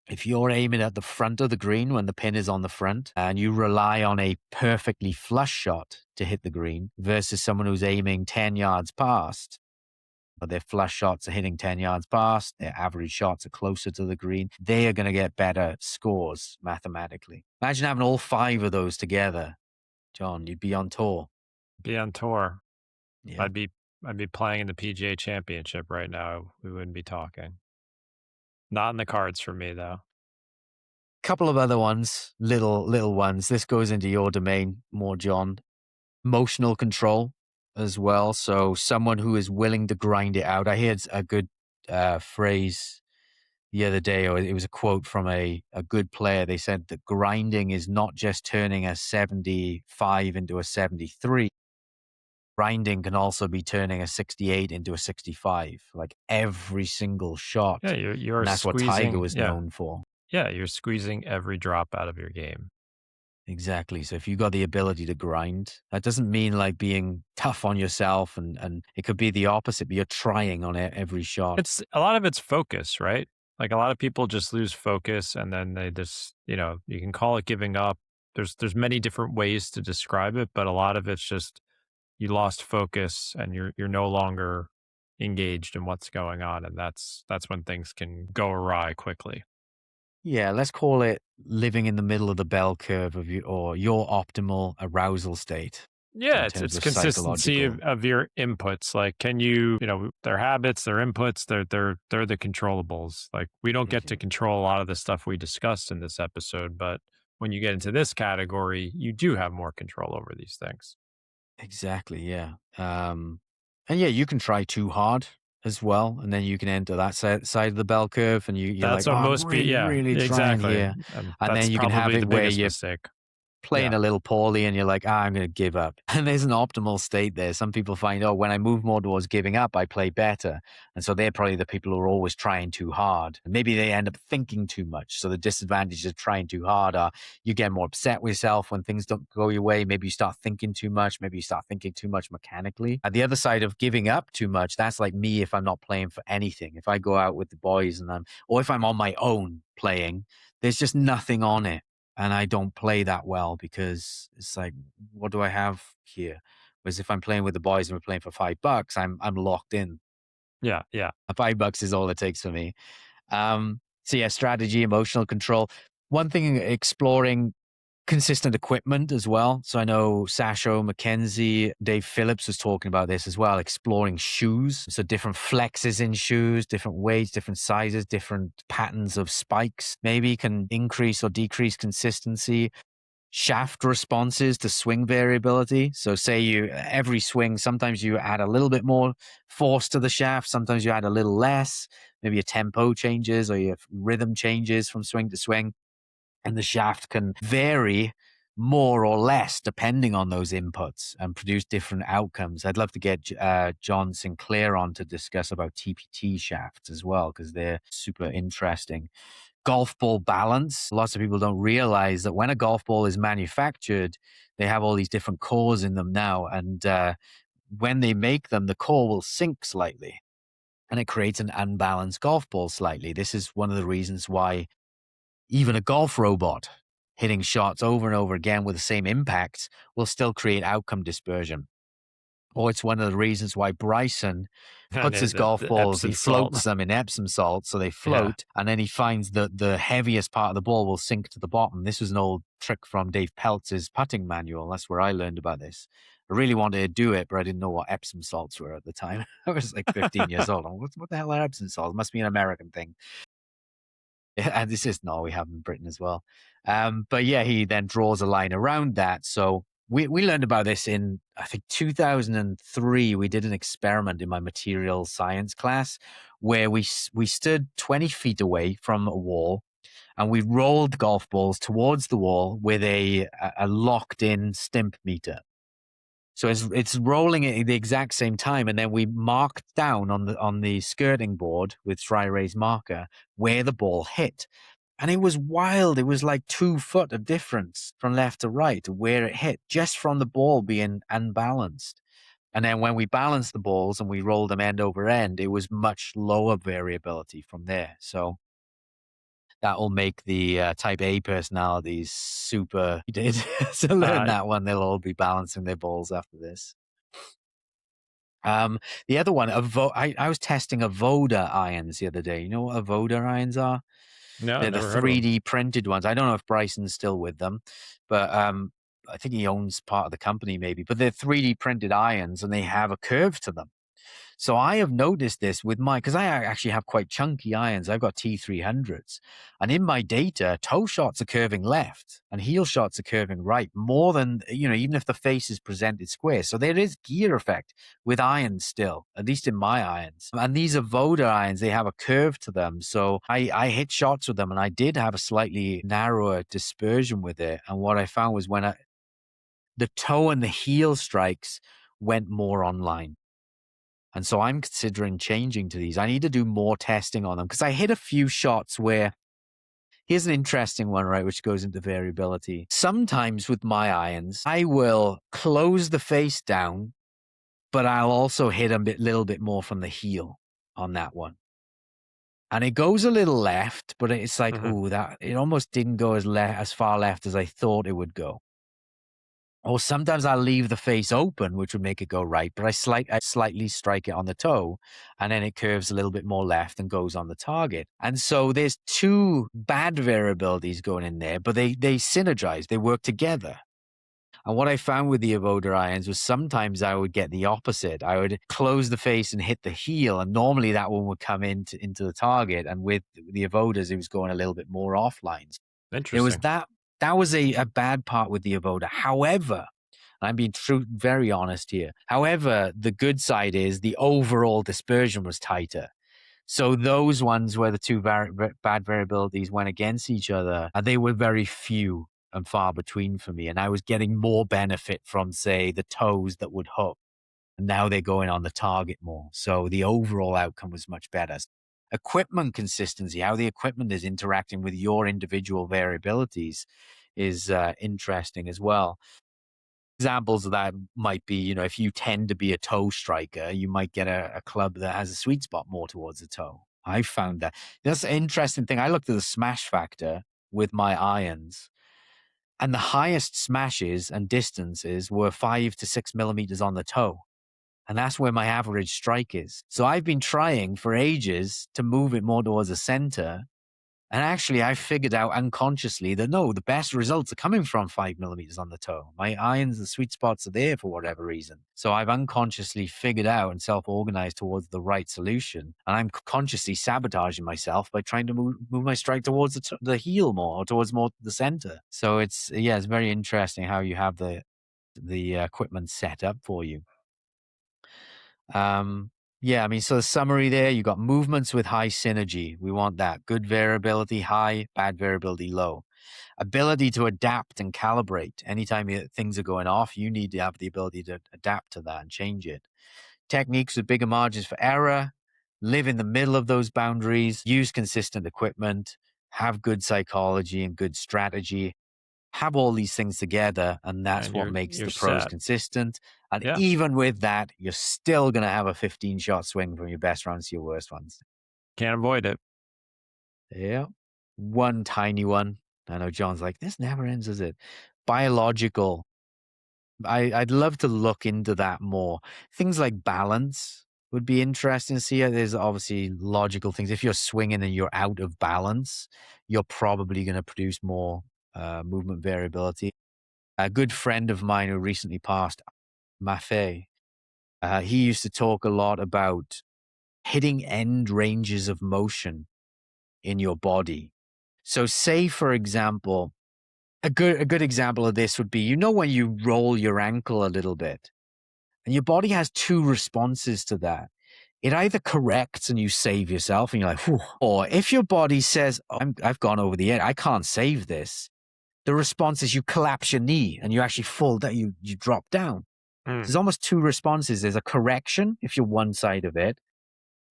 if you're aiming at the front of the green when the pin is on the front and you rely on a perfectly flush shot to hit the green versus someone who's aiming 10 yards past, but their flush shots are hitting 10 yards past, their average shots are closer to the green, they are going to get better scores mathematically. Imagine having all 5 of those together, John, you'd be on tour. Be on tour. Yeah. I'd be playing in the PGA Championship right now. We wouldn't be talking. Not in the cards for me though. Couple of other ones, little ones. This goes into your domain more, John. Emotional control as well. So someone who is willing to grind it out. I heard a good phrase the other day, or it was a quote from a good player. They said that grinding is not just turning a 75 into a 73. Grinding can also be turning a 68 into a 65, like every single Yeah, shot. you're And that's what Tiger squeezing. was Yeah, known for. yeah, you're squeezing every drop out of your game. Exactly. So if you got the ability to grind, that doesn't mean like being tough on yourself, and it could be the opposite, but you're trying on every shot. It's a lot of it's focus, right? Like a lot of people just lose focus and then they just, you can call it giving up. There's many different ways to describe it, but a lot of it's just you lost focus and you're no longer engaged in what's going on, and that's when things can go awry quickly. Yeah, let's call it living in the middle of the bell curve of you or your optimal arousal state. So Yeah, in it's terms it's of consistency psychological. of your inputs. Like, can you, their habits, their inputs, they're the controllables. Like, we don't get to Mhm. control a lot of the stuff we discussed in this episode, but when you get into this category, you do have more control over these things. Exactly, yeah. And yeah, you can try too hard as well, and then you can enter that side of the bell curve, and you're That's like, oh, what I'm most people, really, yeah, really trying exactly. here, and That's then you can have probably the it where biggest you're mistake. playing Yeah. a little poorly and you're like, I'm going to give up. And there's an optimal state there. Some people find, oh, when I move more towards giving up, I play better. And so they're probably the people who are always trying too hard. And maybe they end up thinking too much. So the disadvantages of trying too hard are you get more upset with yourself when things don't go your way. Maybe you start thinking too much. Maybe you start thinking too much mechanically. And the other side of giving up too much, that's like me if I'm not playing for anything. If I go out with the boys or if I'm on my own playing, there's just nothing on it and I don't play that well because it's like, what do I have here? Whereas if I'm playing with the boys and we're playing for $5, I'm locked in. Yeah. Yeah. $5 is all it takes for me. So yeah, strategy, emotional control. One thing, exploring consistent equipment as well. So I know Sasho, McKenzie, Dave Phillips was talking about this as well, exploring shoes. So different flexes in shoes, different weights, different sizes, different patterns of spikes maybe can increase or decrease consistency. Shaft responses to swing variability. So say you every swing, sometimes you add a little bit more force to the shaft, sometimes you add a little less, maybe your tempo changes or your rhythm changes from swing to swing, and the shaft can vary more or less depending on those inputs and produce different outcomes. I'd love to get John Sinclair on to discuss about TPT shafts as well because they're super interesting. Golf ball balance. Lots of people don't realize that when a golf ball is manufactured, they have all these different cores in them now. And when they make them, the core will sink slightly and it creates an unbalanced golf ball slightly. This is one of the reasons why even a golf robot hitting shots over and over again with the same impact will still create outcome dispersion. Or it's one of the reasons why Bryson And puts his golf the balls, he Epsom salt. floats them in Epsom salt, so they Yeah. float, and then he finds that the heaviest part of the ball will sink to the bottom. This was an old trick from Dave Peltz's putting manual. That's where I learned about this. I really wanted to do it, but I didn't know what Epsom salts were at the time. I was like 15 years old. What the hell are Epsom salts? It must be an American thing. And this is no, we have in Britain as well. But yeah, he then draws a line around that. So we learned about this in I think 2003. We did an experiment in my materials science class where we stood 20 feet away from a wall and we rolled golf balls towards the wall with a locked in stimp meter. So it's rolling at the exact same time, and then we marked down on the skirting board with dry erase marker where the ball hit. And it was wild. It was like 2 foot of difference from left to right where it hit just from the ball being unbalanced. And then when we balanced the balls and we rolled them end over end, it was much lower variability from there. So that will make the type A personalities super did to learn Uh, that one. They'll all be balancing their balls after this. The other one, I was testing Avoda irons the other day. You know what Avoda irons are? no, They're the never heard of them. 3D printed ones. I don't know if Bryson's still with them, but I think he owns part of the company maybe. But they're 3D printed irons and they have a curve to them. So I have noticed this with because I actually have quite chunky irons. I've got T300s. And in my data, toe shots are curving left and heel shots are curving right more than, even if the face is presented square. So there is gear effect with irons still, at least in my irons. And these are Voda irons. They have a curve to them. So I hit shots with them and I did have a slightly narrower dispersion with it. And what I found was when the toe and the heel strikes went more online. And so I'm considering changing to these. I need to do more testing on them because I hit a few shots where here's an interesting one, right, which goes into variability. Sometimes with my irons, I will close the face down, but I'll also hit a little bit more from the heel on that one. And it goes a little left, but it's like, Mhm. oh, that it almost didn't go as far left as I thought it would go. Or sometimes I'll leave the face open, which would make it go right, but I slightly strike it on the toe, and then it curves a little bit more left and goes on the target. And so there's two bad variabilities going in there, but they synergize, they work together. And what I found with the Avoda irons was sometimes I would get the opposite. I would close the face and hit the heel, and normally that one would come into the target. And with the Avodas, it was going a little bit more offline. There was Interesting. that was a bad part with the Avoda. However, I'm being very honest here. However, the good side is the overall dispersion was tighter. So those ones where the two bad variabilities went against each other, they were very few and far between for me. And I was getting more benefit from, say, the toes that would hook. And now they're going on the target more. So the overall outcome was much better. Equipment consistency, how the equipment is interacting with your individual variabilities is interesting as well. Examples of that might be, if you tend to be a toe striker, you might get a club that has a sweet spot more towards the toe. I found that. That's an interesting thing. I looked at the smash factor with my irons, and the highest smashes and distances were 5 to 6 millimeters on the toe. And that's where my average strike is. So I've been trying for ages to move it more towards the center. And actually, I figured out unconsciously that no, the best results are coming from 5 millimeters on the toe. My irons, the sweet spots are there for whatever reason. So I've unconsciously figured out and self organized towards the right solution. And I'm consciously sabotaging myself by trying to move my strike towards the heel more or towards more the center. So it's very interesting how you have the equipment set up for you. So the summary there, you got movements with high synergy. We want that. Good variability high, bad variability low. Ability to adapt and calibrate. Anytime things are going off, you need to have the ability to adapt to that and change it. Techniques with bigger margins for error. Live in the middle of those boundaries. Use consistent equipment. Have good psychology and good strategy. Have all these things together, and that's And what you're makes you're the pros set. consistent. And Yeah. even with that, you're still going to have a 15-shot swing from your best rounds to your worst ones. Can't avoid it. Yeah. One tiny one. I know John's like, this never ends, is it? Biological. I'd love to look into that more. Things like balance would be interesting to see. There's obviously logical things. If you're swinging and you're out of balance, you're probably going to produce more movement variability. A good friend of mine who recently passed, Maffei, he used to talk a lot about hitting end ranges of motion in your body. So say, for example, a good example of this would be, when you roll your ankle a little bit and your body has two responses to that. It either corrects and you save yourself and you're like, whew, or if your body says, oh, I've gone over the edge, I can't save this. The response is you collapse your knee and you actually fall down, you drop down. Mm. There's almost two responses. There's a correction if you're one side of it.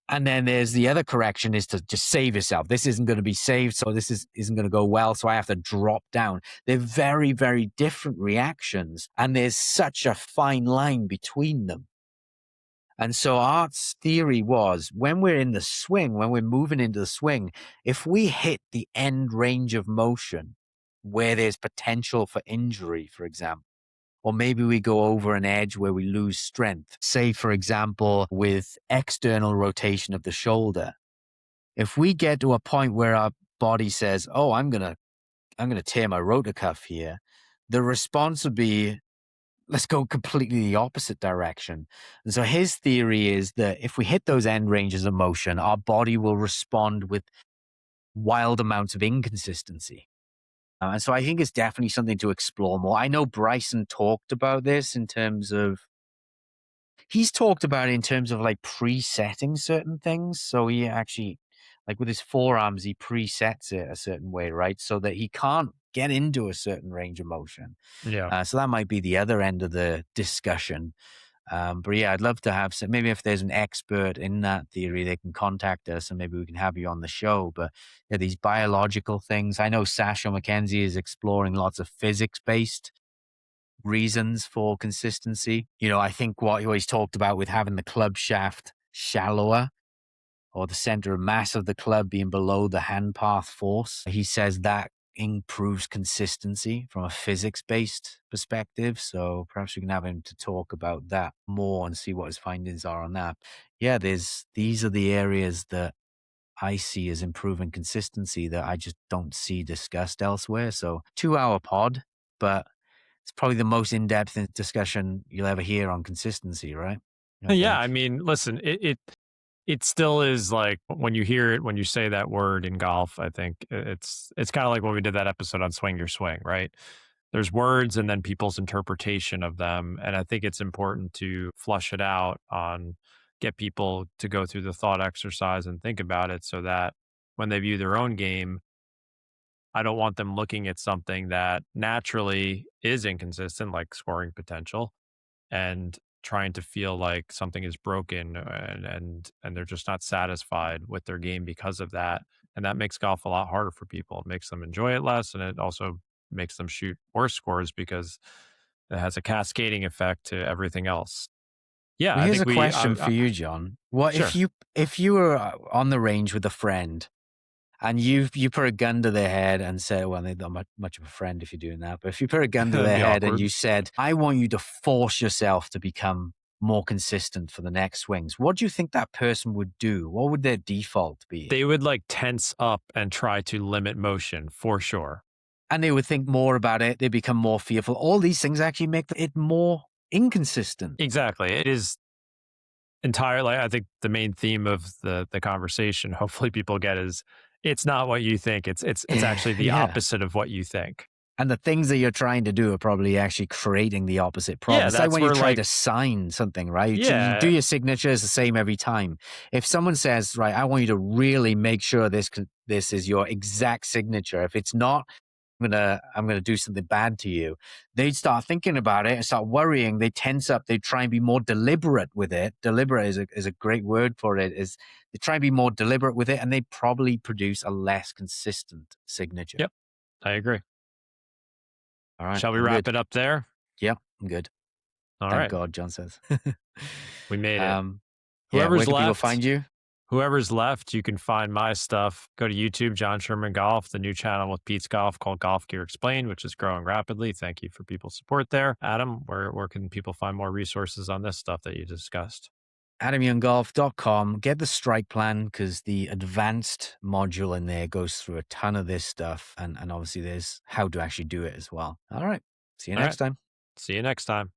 And then there's the other correction is to just save yourself. This isn't going to be saved, so this isn't going to go well, so I have to drop down. They're very, very different reactions, and there's such a fine line between them. And so Art's theory was when we're in the swing, when we're moving into the swing, if we hit the end range of motion where there's potential for injury, for example, or maybe we go over an edge where we lose strength. Say, for example, with external rotation of the shoulder. If we get to a point where our body says, oh, I'm gonna tear my rotor cuff here, the response would be let's go completely the opposite direction. And so his theory is that if we hit those end ranges of motion, our body will respond with wild amounts of inconsistency. And so I think it's definitely something to explore more. I know Bryson talked about this in terms of, he's talked about it in terms of like presetting certain things. So he actually, like with his forearms, he presets it a certain way, right? So that he can't get into a certain range of motion. Yeah. So that might be the other end of the discussion. But yeah, I'd love to have some, maybe if there's an expert in that theory, they can contact us and maybe we can have you on the show. But yeah, these biological things, I know Sasha McKenzie is exploring lots of physics based reasons for consistency. You know, I think what he always talked about with having the club shaft shallower or the center of mass of the club being below the hand path force, he says that improves consistency from a physics based perspective. So perhaps we can have him to talk about that more and see what his findings are on that. Yeah, these are the areas that I see as improving consistency that I just don't see discussed elsewhere. So 2 hour pod, but it's probably the most in-depth discussion you'll ever hear on consistency, right? I Yeah, I think. mean, listen, it still is like when you hear it, when you say that word in golf, I think it's kind of like when we did that episode on swing your swing, right? There's words and then people's interpretation of them. And I think it's important to flush it out on get people to go through the thought exercise and think about it so that when they view their own game, I don't want them looking at something that naturally is inconsistent, like scoring potential, and trying to feel like something is broken and they're just not satisfied with their game because of that. And that makes golf a lot harder for people. It makes them enjoy it less and it also makes them shoot worse scores because it has a cascading effect to everything else. Yeah, Well, I here's think a we question for you, John. What sure. if you were on the range with a friend and you put a gun to their head and said, well, they're not much of a friend if you're doing that, but if you put a gun to That'd their be head and awkward. you said, I want you to force yourself to become more consistent for the next swings, what do you think that person would do? What would their default be? They would like tense up and try to limit motion for sure. And they would think more about it. They become more fearful. All these things actually make it more inconsistent. Exactly. It is entirely, I think the main theme of the conversation, hopefully people get is it's not what you think. It's actually the Yeah. opposite of what you think. And the things that you're trying to do are probably actually creating the opposite problem. Yeah, It's like that's when you where try like to sign something, right? You do yeah, your signature is the same every time. If someone says, right, I want you to really make sure this is your exact signature. If it's not, I'm gonna do something bad to you. They'd start thinking about it and start worrying. They tense up. They try and be more deliberate with it. Deliberate is a great word for it. Is they try and be more deliberate with it, and they probably produce a less consistent signature. yep, I agree. All right, Shall we I'm wrap good. it up there? Yep, I'm good. All Thank right. God, John says. We made it. um, yeah, where Whoever's can people left, find you? whoever's left, you can find my stuff. Go to YouTube, John Sherman Golf, the new channel with Pete's Golf called Golf Gear Explained, which is growing rapidly. Thank you for people's support there. Adam, where can people find more resources on this stuff that you discussed? AdamYoungGolf.com. Get the strike plan because the advanced module in there goes through a ton of this stuff. And obviously, there's how to actually do it as well. All right. See you All next right. time. See you next time.